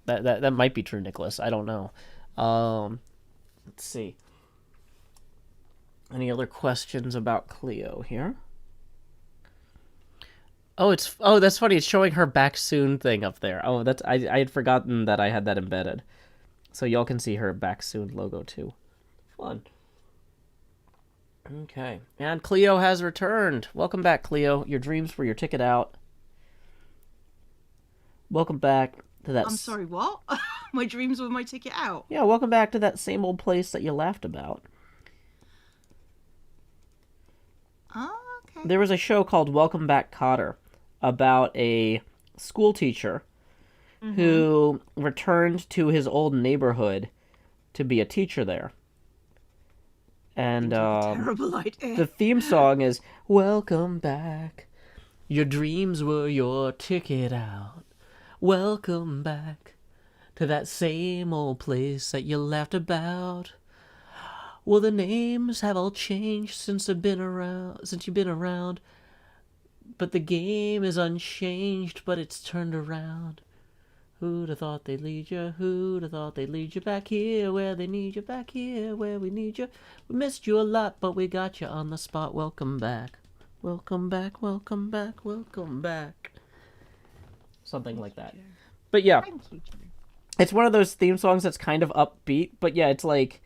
That might be true, Nicholas. I don't know. Let's see. Any other questions about Cleo here? Oh, that's funny. It's showing her back soon thing up there. Oh, that's I had forgotten that I had that embedded. So y'all can see her back soon logo too. Fun. Okay. And Cleo has returned. Welcome back, Cleo. Your dreams were your ticket out. Welcome back to that. I'm sorry, what? My dreams were my ticket out. Yeah, welcome back to that same old place that you laughed about. Oh, okay. There was a show called Welcome Back, Kotter about a school teacher who returned to his old neighborhood to be a teacher there. And terrible idea. The theme song is Welcome Back. Your dreams were your ticket out. Welcome back to that same old place that you laughed about. Well, the names have all changed since you've been around. But the game is unchanged, but it's turned around. Who'd have thought they'd lead you? Who'd have thought they'd lead you back here where they need you? Back here where we need you. We missed you a lot, but we got you on the spot. Welcome back. Welcome back, welcome back, welcome back. Something like that. But yeah, it's one of those theme songs that's kind of upbeat, but yeah, it's like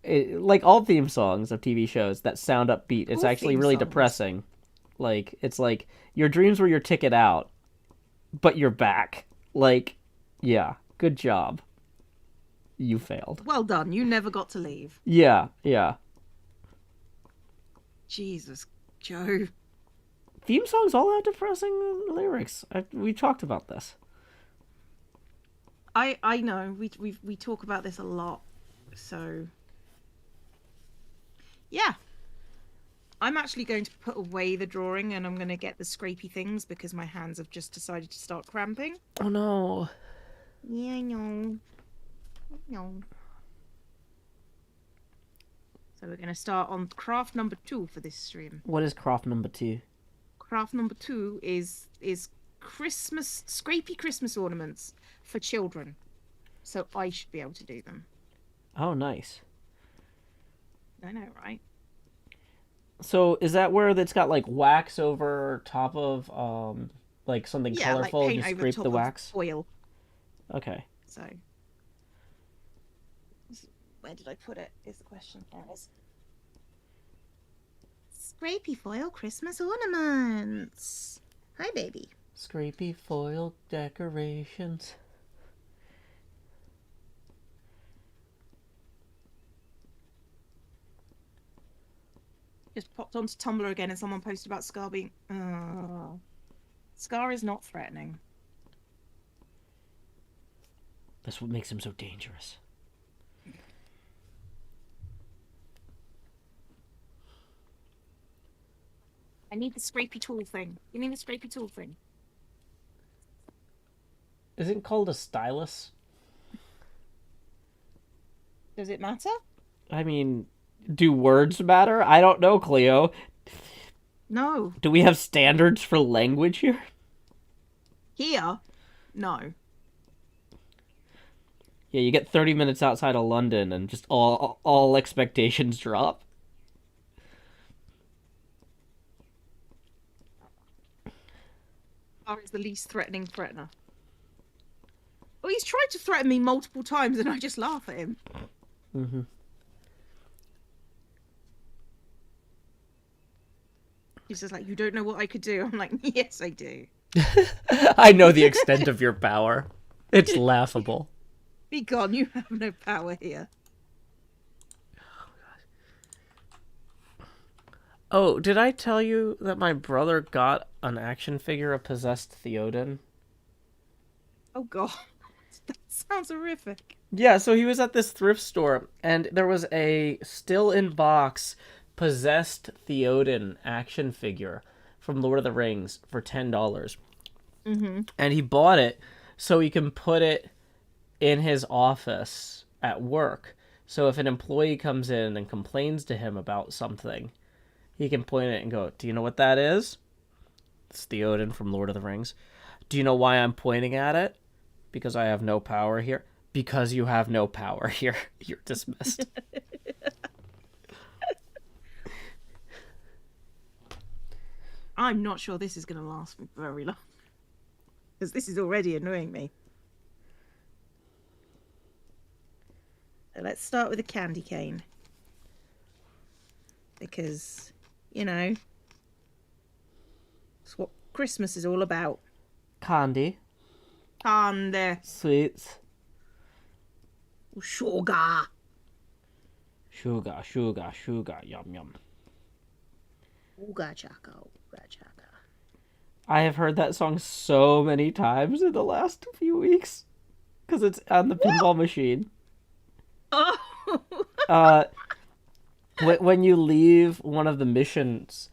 all theme songs of TV shows that sound upbeat. It's actually really depressing. Like, it's like your dreams were your ticket out, but you're back. Like, yeah, good job. You failed. Well done. You never got to leave. Yeah. Jesus, Joe. Theme songs all have depressing lyrics. We talked about this. I know. We talk about this a lot. So, yeah. I'm actually going to put away the drawing and I'm going to get the scrapey things because my hands have just decided to start cramping. Oh no. Yeah, I know. So we're going to start on craft number 2 for this stream. What is craft number 2? Craft number 2 is scrapey Christmas ornaments for children. So I should be able to do them. Oh, nice. I know, right? So is that where it's got like wax over top of like something colorful like and paint you over scrape top the of wax? oil. Okay. So where did I put it? Is the question. There it is. Scrapey foil Christmas ornaments. Hi, baby. Scrapey foil decorations. Just popped onto Tumblr again and someone posted about Scar being... Scar is not threatening. That's what makes him so dangerous. I need the scrapey tool thing. You need the scrapey tool thing. Isn't it called a stylus? Does it matter? I mean, do words matter? I don't know, Cleo. No. Do we have standards for language here? Here? No. Yeah, you get 30 minutes outside of London and just all expectations drop. Scar is the least threatening threatener. Well, he's tried to threaten me multiple times and I just laugh at him. Mm-hmm. He's just like, you don't know what I could do. I'm like, yes, I do. I know the extent of your power. It's laughable. Be gone, you have no power here. Oh, did I tell you that my brother got an action figure of possessed Theoden? Oh god, that sounds horrific. Yeah, so he was at this thrift store, and there was a still-in-box possessed Theoden action figure from Lord of the Rings for $10. Mm-hmm. And he bought it so he can put it in his office at work. So if an employee comes in and complains to him about something, he can point it and go, do you know what that is? It's Theoden from Lord of the Rings. Do you know why I'm pointing at it? Because I have no power here. Because you have no power here. You're dismissed. I'm not sure this is going to last very long. Because this is already annoying me. So let's start with a candy cane. Because, you know, it's what Christmas is all about. Candy. Candy. Sweets. Sugar. Sugar, sugar, sugar. Yum, yum. Ooga chaka, ooga chaka. I have heard that song so many times in the last few weeks. Because it's on the pinball machine. Oh! When you leave one of the missions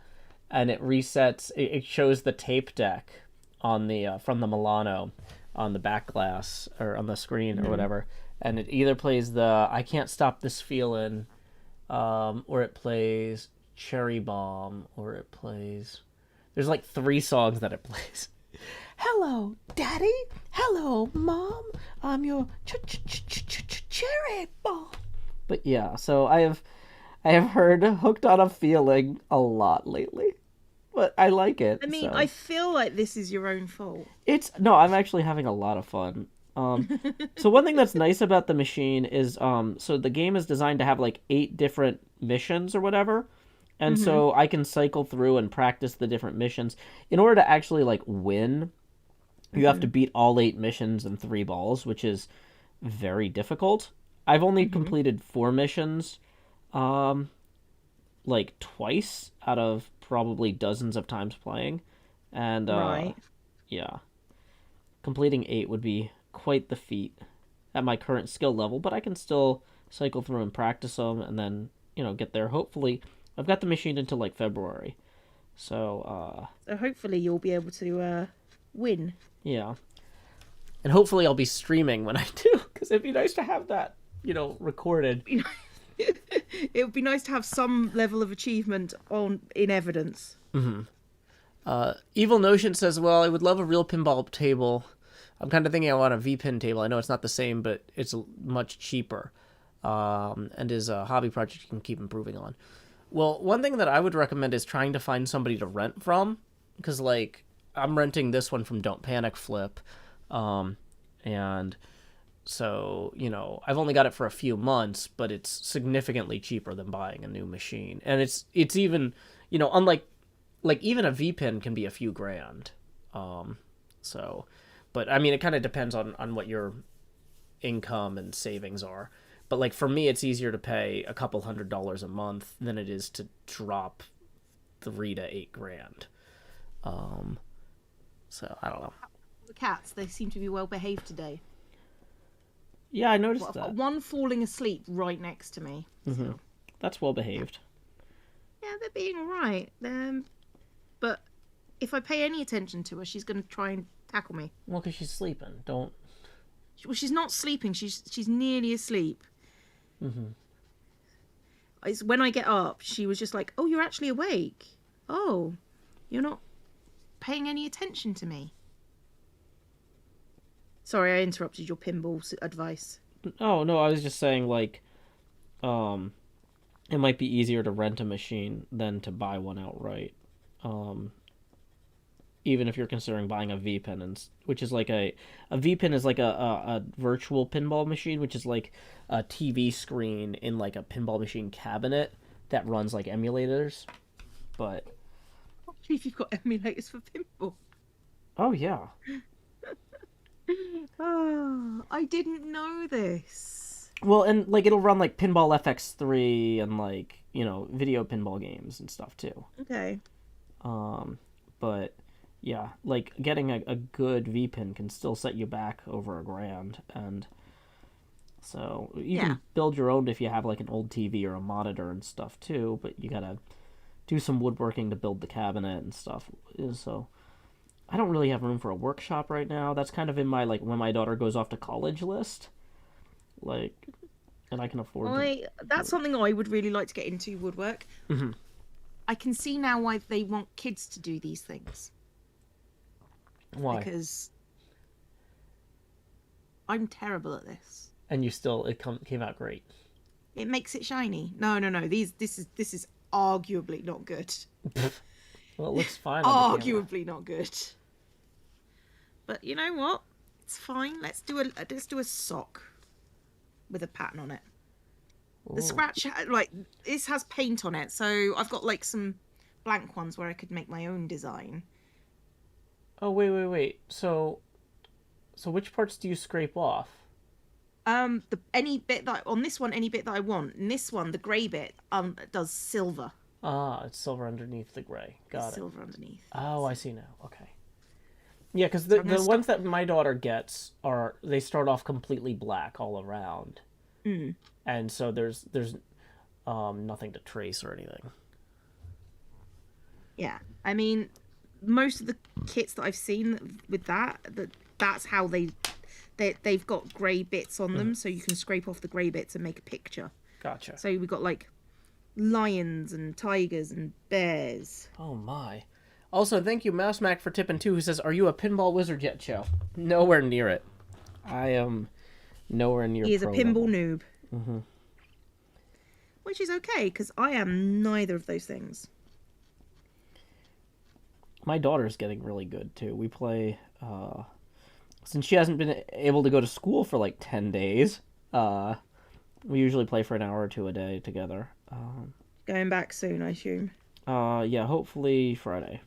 and it resets, it shows the tape deck on the from the Milano on the back glass or on the screen or whatever, and it either plays the I Can't Stop This Feeling, or it plays Cherry Bomb, or it plays... There's like 3 songs that it plays. Hello, Daddy. Hello, Mom. I'm your cherry bomb. But yeah, so I have heard "Hooked on a Feeling" a lot lately, but I like it. I mean, so. I feel like this is your own fault. I'm actually having a lot of fun. So one thing that's nice about the machine is, so the game is designed to have like 8 different missions or whatever. And so I can cycle through and practice the different missions. In order to actually like win, you have to beat all 8 missions in 3 balls, which is very difficult. I've only completed 4 missions, like twice out of probably dozens of times playing. And Right. yeah, completing 8 would be quite the feat at my current skill level, but I can still cycle through and practice them and then, get there. Hopefully, I've got the machine until like February. So hopefully you'll be able to win. yeah. And hopefully I'll be streaming when I do, because it'd be nice to have that, recorded. It would be nice to have some level of achievement in evidence. Evil Notion says, well, I would love a real pinball table. I'm kind of thinking I want a V-pin table. I know it's not the same, but it's much cheaper. And is a hobby project you can keep improving on. Well, one thing that I would recommend is trying to find somebody to rent from. Because, like, I'm renting this one from Don't Panic Flip. And so, you know, I've only got it for a few months, but it's significantly cheaper than buying a new machine. And it's even, you know, unlike, like, even a V-pin can be a few grand. So, but, I mean, it kind of depends on what your income and savings are. But, like, for me, it's easier to pay a couple $100 a month than it is to drop 3 to 8 grand. So, I don't know. The cats, they seem to be well behaved today. Yeah, I noticed I've that. got one falling asleep right next to me. So. That's well behaved. Yeah, they're being alright. But if I pay any attention to her, she's going to try and tackle me. Well, because she's sleeping. Don't. Well, she's not sleeping. She's nearly asleep. It's when I get up, she was just like, "Oh, you're actually awake. Oh, you're not paying any attention to me." Sorry, I interrupted your pinball advice. Oh, no, I was just saying, like, it might be easier to rent a machine than to buy one outright. Even if you're considering buying a V-pin, which is like a V-pin is like a virtual pinball machine, which is like a TV screen in like a pinball machine cabinet that runs like emulators. But I believe you've got emulators for pinball. oh yeah, Oh, I didn't know this. well, and like it'll run like Pinball FX3 and like, you know, video pinball games and stuff too. Okay. But yeah, like getting a good V-pin can still set you back over $1,000, and so you can build your own if you have like an old TV or a monitor and stuff too. But you gotta do some woodworking to build the cabinet and stuff. So I don't really have room for a workshop right now. That's kind of in my like when my daughter goes off to college list, like, and I can afford. That's something I would really like to get into, woodwork. Mm-hmm. I can see now why they want kids to do these things. Why? Because I'm terrible at this. And you still came out great. It makes it shiny. No. This is arguably not good. Well, it looks fine. Arguably not good. But you know what? It's fine. Let's do a sock with a pattern on it. Ooh. The scratch, like, this has paint on it, so I've got like some blank ones where I could make my own design. Oh, wait. So which parts do you scrape off? Any bit that on this one, any bit that I want. In this one, the grey bit does silver. Ah, it's silver underneath the gray. Got it. Silver underneath. Oh, I see now. Okay. Yeah, because the ones that my daughter gets they start off completely black all around, and so there's nothing to trace or anything. Yeah, I mean, most of the kits that I've seen with that's how they've got grey bits on them, so you can scrape off the grey bits and make a picture. Gotcha. So we've got like lions and tigers and bears. Oh my. Also, thank you, Mouse Mac, for tipping too, who says, "Are you a pinball wizard yet, Joe?" Nowhere near it. I am nowhere near. He is a pinball level. noob. Mm-hmm. Which is okay, because I am neither of those things. My daughter's getting really good too. We play since she hasn't been able to go to school for like 10 days. We usually play for an hour or two a day together. Going back soon, I assume. Yeah, hopefully Friday.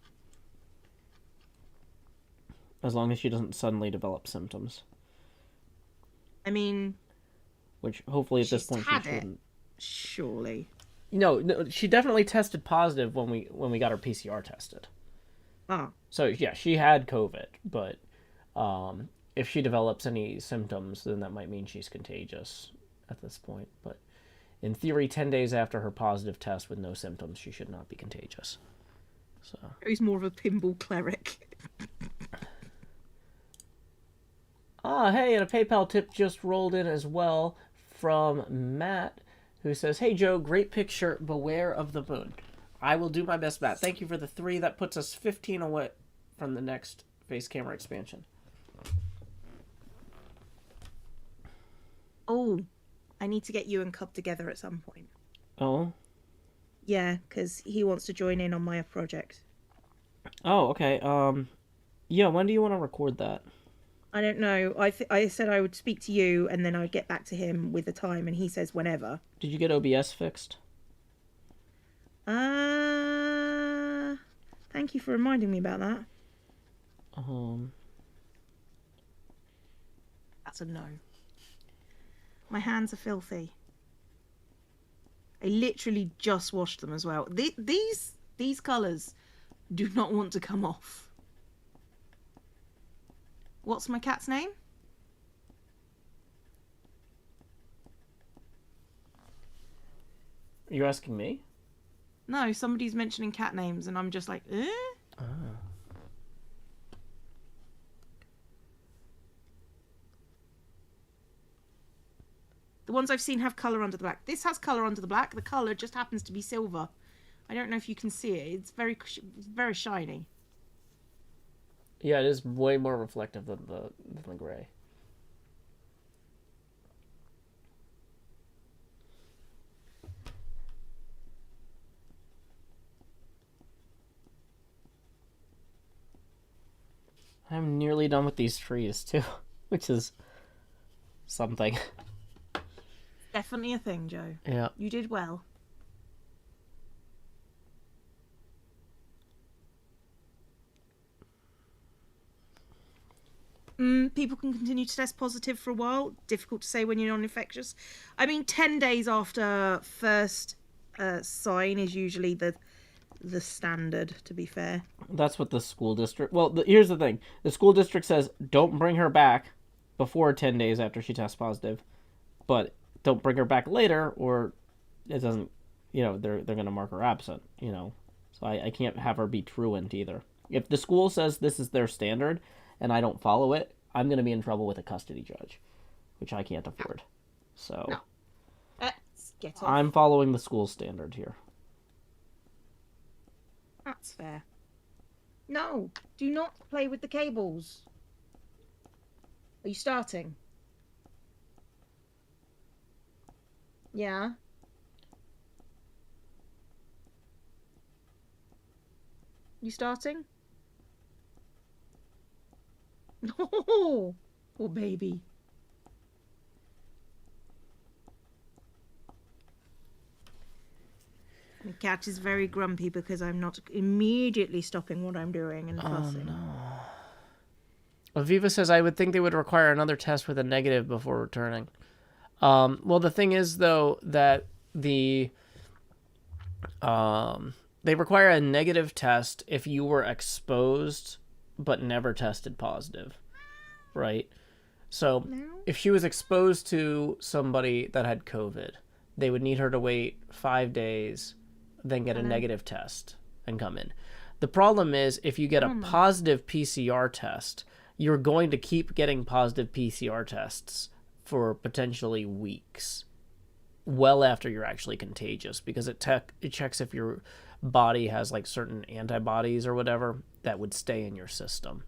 As long as she doesn't suddenly develop symptoms. I mean, which hopefully at this point she shouldn't. Surely. No, she definitely tested positive when we got her PCR tested. Ah. So yeah, she had COVID, but if she develops any symptoms, then that might mean she's contagious at this point. But in theory, 10 days after her positive test with no symptoms, she should not be contagious. So who's more of a pinball cleric? Hey, and a PayPal tip just rolled in as well from Matt. who says, "Hey Joe, great picture. Beware of the moon." I will do my best, Matt. Thank you for the 3. That puts us 15 away from the next face camera expansion. Oh, I need to get you and Cub together at some point. Oh. Yeah, because he wants to join in on my project. Oh, okay. Yeah, when do you want to record that? I don't know. I said I would speak to you and then I'd get back to him with the time, and he says whenever. Did you get OBS fixed? Thank you for reminding me about that. Um, That's a no. My hands are filthy. I literally just washed them as well. These colours do not want to come off. What's my cat's name? are you asking me? No, somebody's mentioning cat names and I'm just like, eh? Ah. The ones I've seen have colour under the black. This has colour under the black. The colour just happens to be silver. I don't know if you can see it. It's very shiny. Yeah, it is way more reflective than the gray. I'm nearly done with these trees too, which is something. Definitely a thing, Joe. Yeah. You did well. People can continue to test positive for a while. Difficult to say when you're non-infectious. I mean, 10 days after first sign is usually the standard, to be fair. That's what the school district. Well, here's the thing: the school district says don't bring her back before 10 days after she tests positive, but don't bring her back later, or it doesn't. You know, they're gonna mark her absent. You know, so I can't have her be truant either. If the school says this is their standard, and I don't follow it, I'm gonna be in trouble with a custody judge, which I can't afford. So No. Let's get off. I'm following the school standard here. That's fair. No, do not play with the cables. Are you starting? Yeah. You starting? Oh, poor baby. The cat is very grumpy because I'm not immediately stopping what I'm doing and fussing. Aviva says, I would think they would require another test with a negative before returning. Well, the thing is, though, that they require a negative test if you were exposed but never tested positive, right? So if she was exposed to somebody that had COVID, they would need her to wait 5 days, then get a negative test and come in. The problem is if you get a positive PCR test, you're going to keep getting positive PCR tests for potentially weeks, well after you're actually contagious, because it checks if your body has like certain antibodies or whatever that would stay in your system.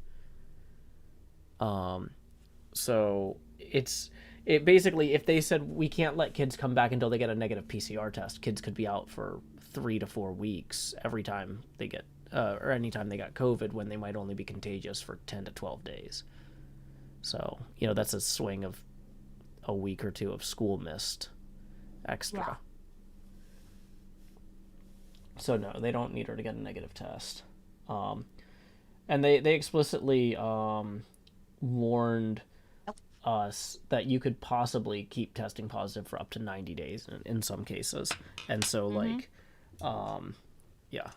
So it basically, if they said we can't let kids come back until they get a negative PCR test, kids could be out for 3 to 4 weeks every time they get or anytime they got COVID, when they might only be contagious for 10 to 12 days. So, you know, that's a swing of a week or two of school missed extra. Yeah. So no, they don't need her to get a negative test. And they explicitly warned us that you could possibly keep testing positive for up to 90 days in some cases. And so yeah.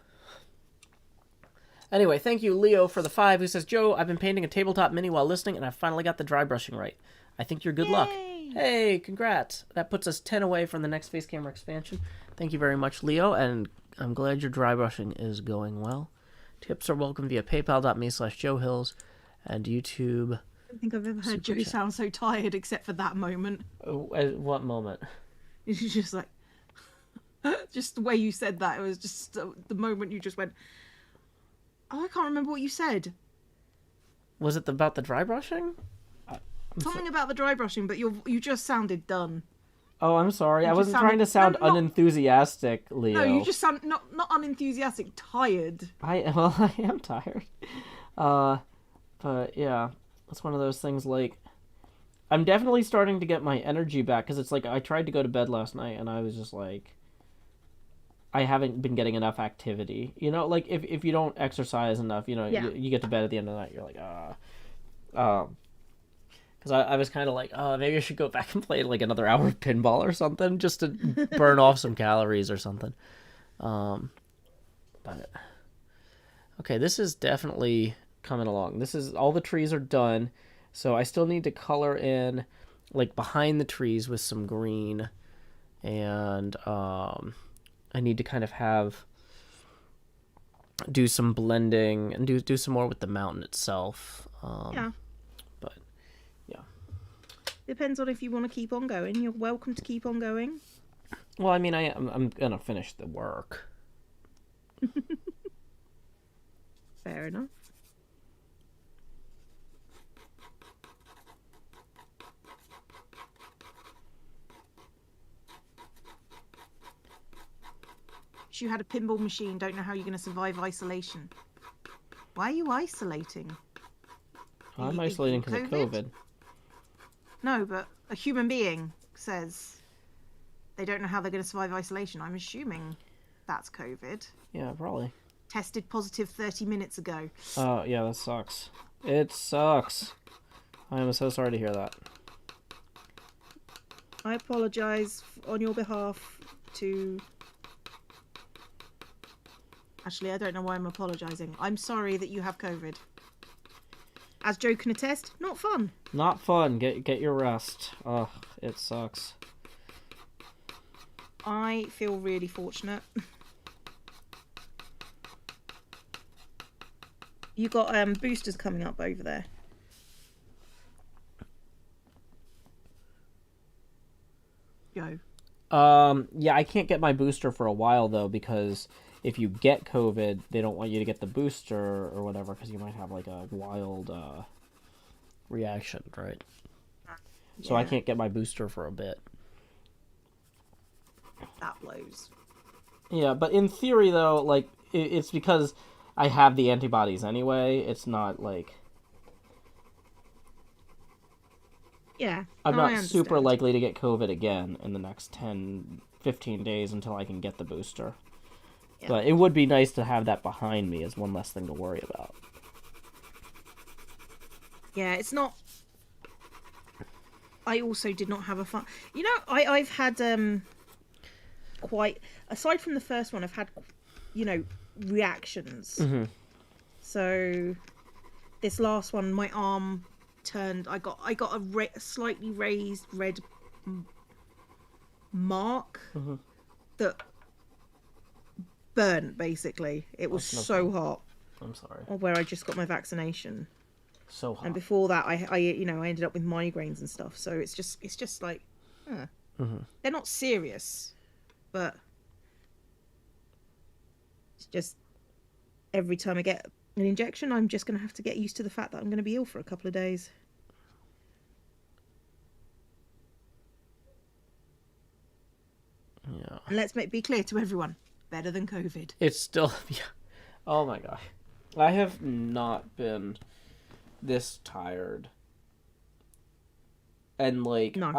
Anyway, thank you, Leo, for the 5, who says, Joe, I've been painting a tabletop mini while listening, and I finally got the dry brushing right. I think you're good luck. Hey, congrats. That puts us 10 away from the next face camera expansion. Thank you very much, Leo, and I'm glad your dry brushing is going well. Tips are welcome via paypal.me/JoeHills and YouTube. I don't think I've ever heard Joe sound so tired except for that moment. At what moment? He's just like, just the way you said that. It was just the moment you just went, oh, I can't remember what you said. Was it about the dry brushing? Something about the dry brushing, but you just sounded done. Oh, I'm sorry. I wasn't sounded, trying to sound no, unenthusiastic, Leo. No, you just sound not unenthusiastic, tired. Well, I am tired. But yeah, it's one of those things. Like, I'm definitely starting to get my energy back because it's like I tried to go to bed last night and I was just like, I haven't been getting enough activity. You know, like if you don't exercise enough, you know, Yeah. you get to bed at the end of the night, you're like, because I was kind of like, oh, maybe I should go back and play like another hour of pinball or something just to burn off some calories or something. But okay, this is definitely coming along. This is all the trees are done, so I still need to color in like behind the trees with some green, and I need to kind of do some blending and do some more with the mountain itself. Yeah. But yeah. Depends on if you want to keep on going. You're welcome to keep on going. Well, I mean, I'm gonna finish the work. Fair enough. If you had a pinball machine, don't know how you're going to survive isolation. Why are you isolating? I'm isolating because of COVID. No, but a human being says they don't know how they're going to survive isolation. I'm assuming that's COVID. Yeah, probably. Tested positive 30 minutes ago. Oh, yeah, that sucks. It sucks. I am so sorry to hear that. I apologise on your behalf to... Actually, I don't know why I'm apologising. I'm sorry that you have COVID. As Joe can attest, not fun. Not fun. Get your rest. Ugh, it sucks. I feel really fortunate. You got boosters coming up over there. Joe. Yeah, I can't get my booster for a while though because if you get COVID, they don't want you to get the booster or whatever because you might have like a wild reaction, right? So I can't get my booster for a bit. That blows. Yeah, but in theory though, like it's because I have the antibodies anyway. It's not like I'm not super likely to get COVID again in the next 10, 15 days until I can get the booster. Yeah. But it would be nice to have that behind me as one less thing to worry about. Yeah, it's not... I also did not have a fun... You know, I've had quite... Aside from the first one, I've had, you know, reactions. Mm-hmm. So this last one, my arm turned... I got a slightly raised red mark that burnt, basically. It was so hot. I'm sorry. Where I just got my vaccination. So hot. And before that, I you know, I ended up with migraines and stuff. So it's just like, they're not serious, but it's just every time I get an injection, I'm just going to have to get used to the fact that I'm going to be ill for a couple of days. Yeah. And let's be clear to everyone, better than COVID. It's still, yeah. Oh my gosh. I have not been this tired. And like No.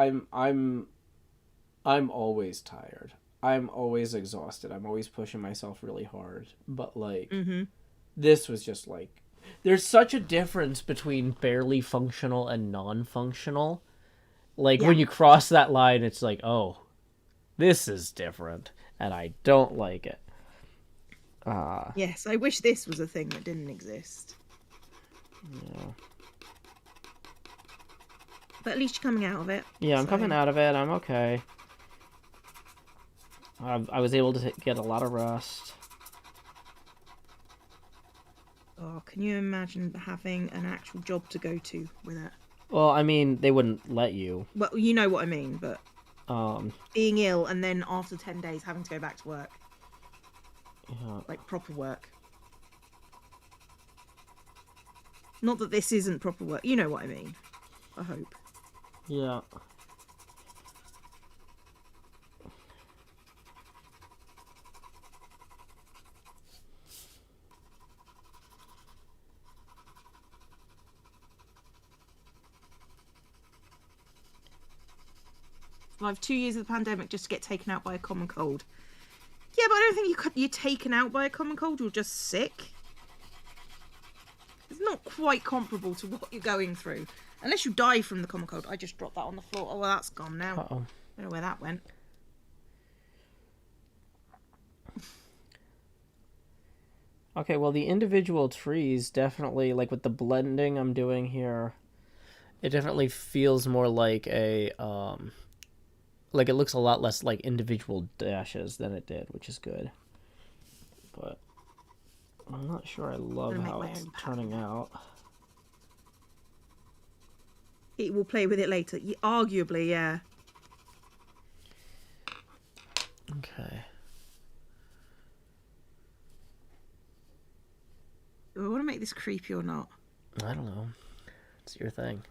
I'm always tired. I'm always exhausted. I'm always pushing myself really hard. But like this was just like there's such a difference between barely functional and non-functional. Like when you cross that line, it's like, oh, this is different, and I don't like it. Yes, I wish this was a thing that didn't exist. Yeah. But at least you're coming out of it. Yeah, I'm coming out of it. I'm okay. I was able to get a lot of rest. Oh, can you imagine having an actual job to go to with it? Well, I mean, they wouldn't let you. Well, you know what I mean, but... being ill and then after 10 days having to go back to work. Yeah. Like proper work. Not that this isn't proper work. You know what I mean. I hope. Yeah. Survived 2 years of the pandemic just to get taken out by a common cold. Yeah, but I don't think you're taken out by a common cold. You're just sick. It's not quite comparable to what you're going through. Unless you die from the common cold. I just dropped that on the floor. Oh, well, that's gone now. Uh-oh. I don't know where that went. Okay, well, the individual trees definitely, like with the blending I'm doing here, it definitely feels more like a, like it looks a lot less like individual dashes than it did, which is good. But I'm not sure I love how it's turning out. It will play with it later. Arguably, yeah. Okay. Do I want to make this creepy or not? I don't know. It's your thing.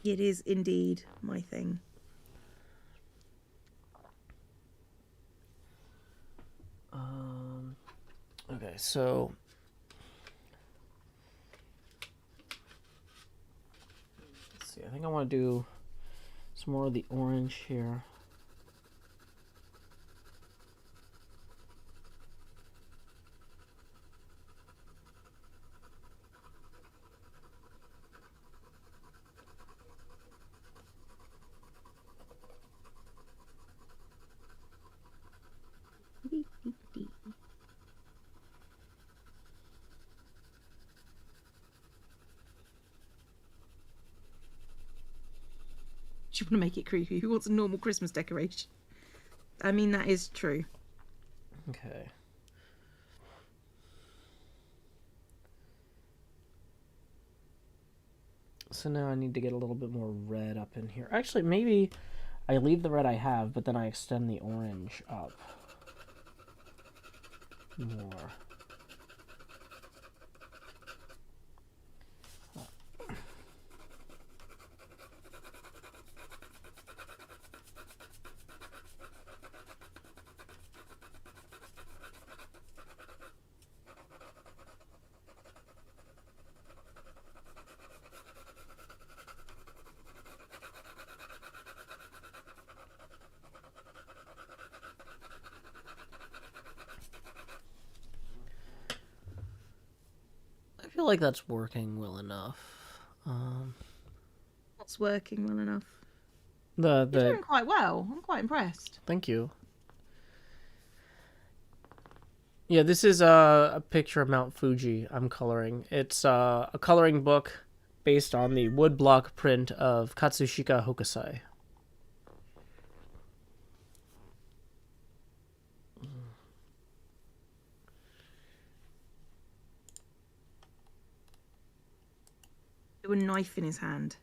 It is indeed my thing. Okay, so let's see. I think I want to do some more of the orange here. Do you want to make it creepy? Who wants a normal Christmas decoration? I mean, that is true. Okay. So now I need to get a little bit more red up in here. Actually, maybe I leave the red I have, but then I extend the orange up more. I feel like that's working well enough. What's working well enough? You're doing quite well. I'm quite impressed. Thank you. Yeah, this is a picture of Mount Fuji I'm coloring. It's a coloring book based on the woodblock print of Katsushika Hokusai. With a knife in his hand.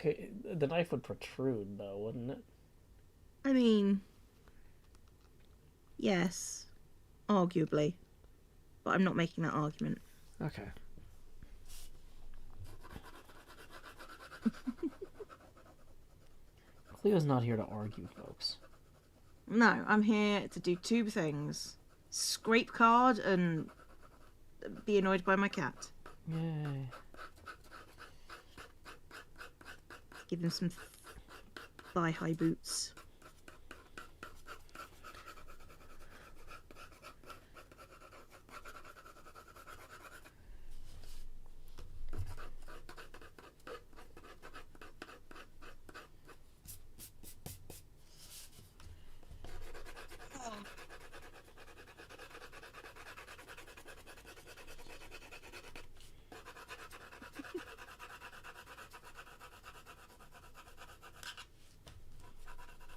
Okay, the knife would protrude, though, wouldn't it? I mean, yes, arguably, but I'm not making that argument. Okay. Cleo's not here to argue, folks. No, I'm here to do two things. Scrape card and be annoyed by my cat. Yay. Give him some thigh-high boots.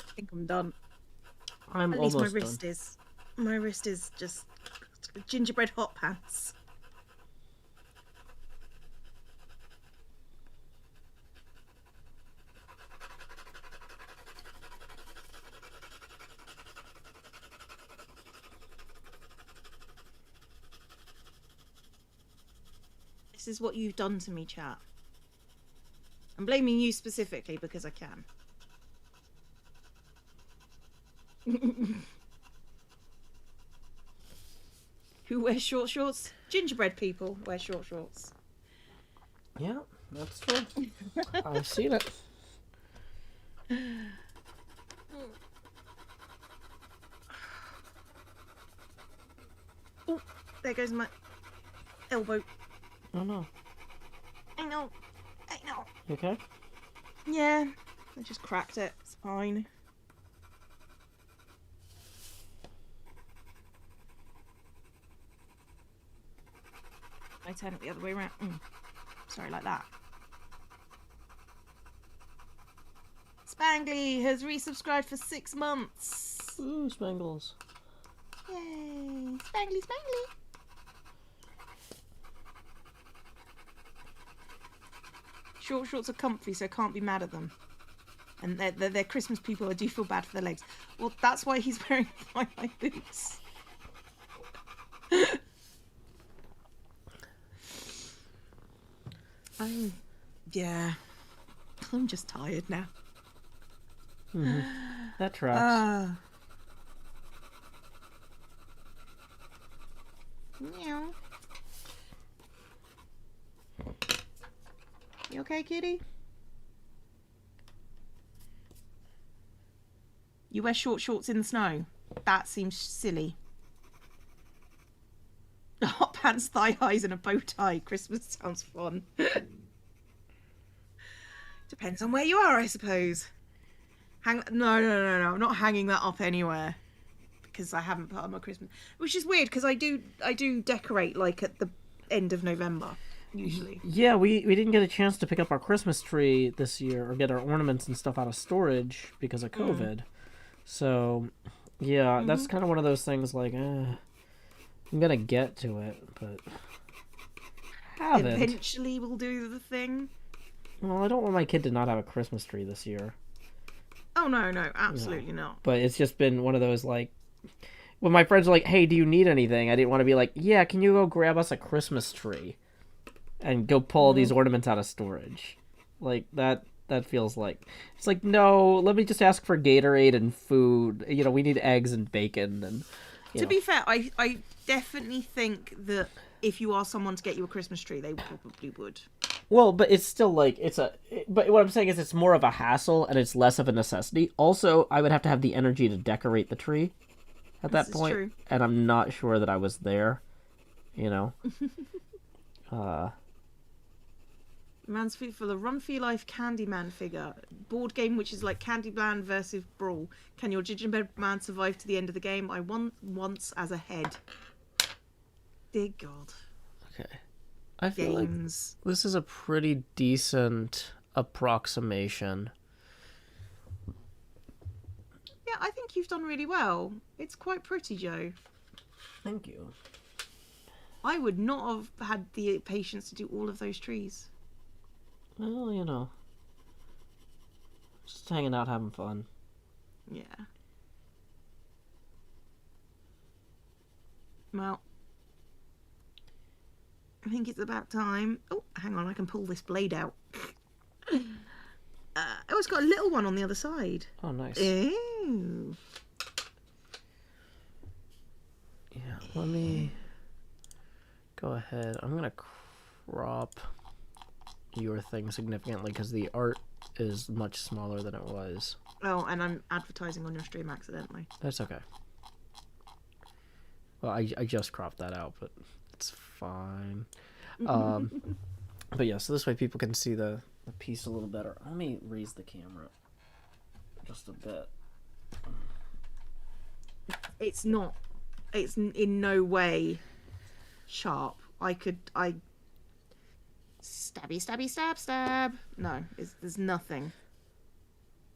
I think I'm done. I'm At least almost my wrist done. is. My wrist is just gingerbread hot pants. This is what you've done to me, chat. I'm blaming you specifically because I can. Who wears short shorts? Gingerbread people wear short shorts. Yeah, that's true. I've seen it. Oh, there goes my elbow. Oh no. I know. You okay? Yeah, I just cracked it. It's fine. I turn it the other way around. Sorry, like that. Spangly has resubscribed for 6 months. Ooh, Spangles. Yay! Spangly, Spangly. Short shorts are comfy, so I can't be mad at them. And they're Christmas people. I do feel bad for their legs. Well, that's why he's wearing fly-high boots. Yeah. I'm just tired now. Mm-hmm. That tracks. Meow. You okay, kitty? You wear short shorts in the snow? That seems silly. Hot pants, thigh highs, and a bow tie. Christmas sounds fun. Depends on where you are, I suppose. No. I'm not hanging that up anywhere because I haven't put on my Christmas. Which is weird because I do decorate like at the end of November usually. Yeah, we didn't get a chance to pick up our Christmas tree this year or get our ornaments and stuff out of storage because of COVID. So, yeah, that's kind of one of those things like, I'm gonna get to it, but haven't. Eventually we'll do the thing. Well, I don't want my kid to not have a Christmas tree this year. Oh, no, absolutely not. But it's just been one of those, like, when my friends are like, hey, do you need anything? I didn't want to be like, yeah, can you go grab us a Christmas tree? And go pull these ornaments out of storage. Like, that feels like... It's like, no, let me just ask for Gatorade and food. You know, we need eggs and bacon. And to be fair, I definitely think that if you ask someone to get you a Christmas tree, they probably would. Well, but it's still like, but what I'm saying is it's more of a hassle and it's less of a necessity. Also, I would have to have the energy to decorate the tree at that point. True. And I'm not sure that I was there, you know. Man's feet for the Run for Your Life Candyman figure. Board game which is like Candyman versus Brawl. Can your gingerbread man survive to the end of the game? I won once as a head. Dear God. Okay. I feel like this is a pretty decent approximation. Yeah, I think you've done really well. It's quite pretty, Joe. Thank you. I would not have had the patience to do all of those trees. Well, you know. Just hanging out, having fun. Yeah. Well, I think it's about time. Oh, hang on, I can pull this blade out. Oh, it's got a little one on the other side. Oh, nice. Ew. Yeah, let me go ahead. I'm going to crop your thing significantly because the art is much smaller than it was. Oh, and I'm advertising on your stream accidentally. That's okay. Well, I just cropped that out, but it's fine. But yeah, so this way people can see the piece a little better. Let me raise the camera just a bit. It's in no way sharp. Stabby, stabby, stab, stab. No, there's nothing.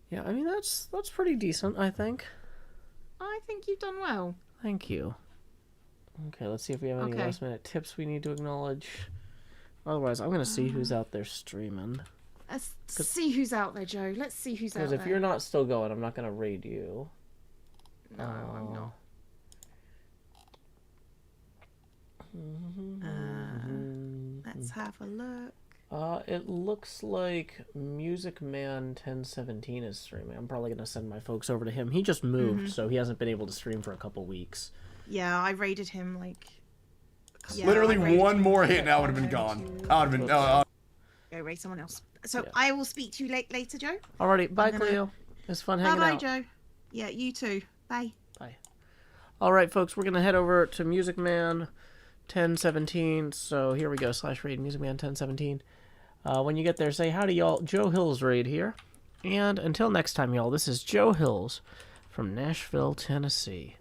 Yeah, I mean, that's pretty decent, I think. I think you've done well. Thank you. Okay, let's see if we have any last minute tips we need to acknowledge. Otherwise, I'm going to see who's out there streaming. Let's see who's out there, Joe. Let's see who's out there. Because if you're not still going, I'm not going to raid you. No, I'm not. Let's have a look. It looks like Music Man 1017 is streaming. I'm probably gonna send my folks over to him. He just moved, so he hasn't been able to stream for a couple weeks. Yeah, I raided him like. Yeah, Literally I raided one him, more like, hit and I would have been gone. I would have been. Go raid someone else. So I will speak to you later, Joe. Alrighty, bye, Cleo. It's fun hanging Bye, out. Joe. Yeah, you too. Bye. Bye. Alright, folks, we're gonna head over to Music Man 1017. So here we go, /raid Music Man 1017. When you get there, say howdy, y'all. Joe Hills raid here. And until next time, y'all, this is Joe Hills from Nashville, Tennessee.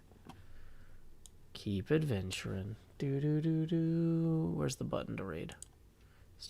Keep adventuring. Do-do-do-do. Where's the button to raid?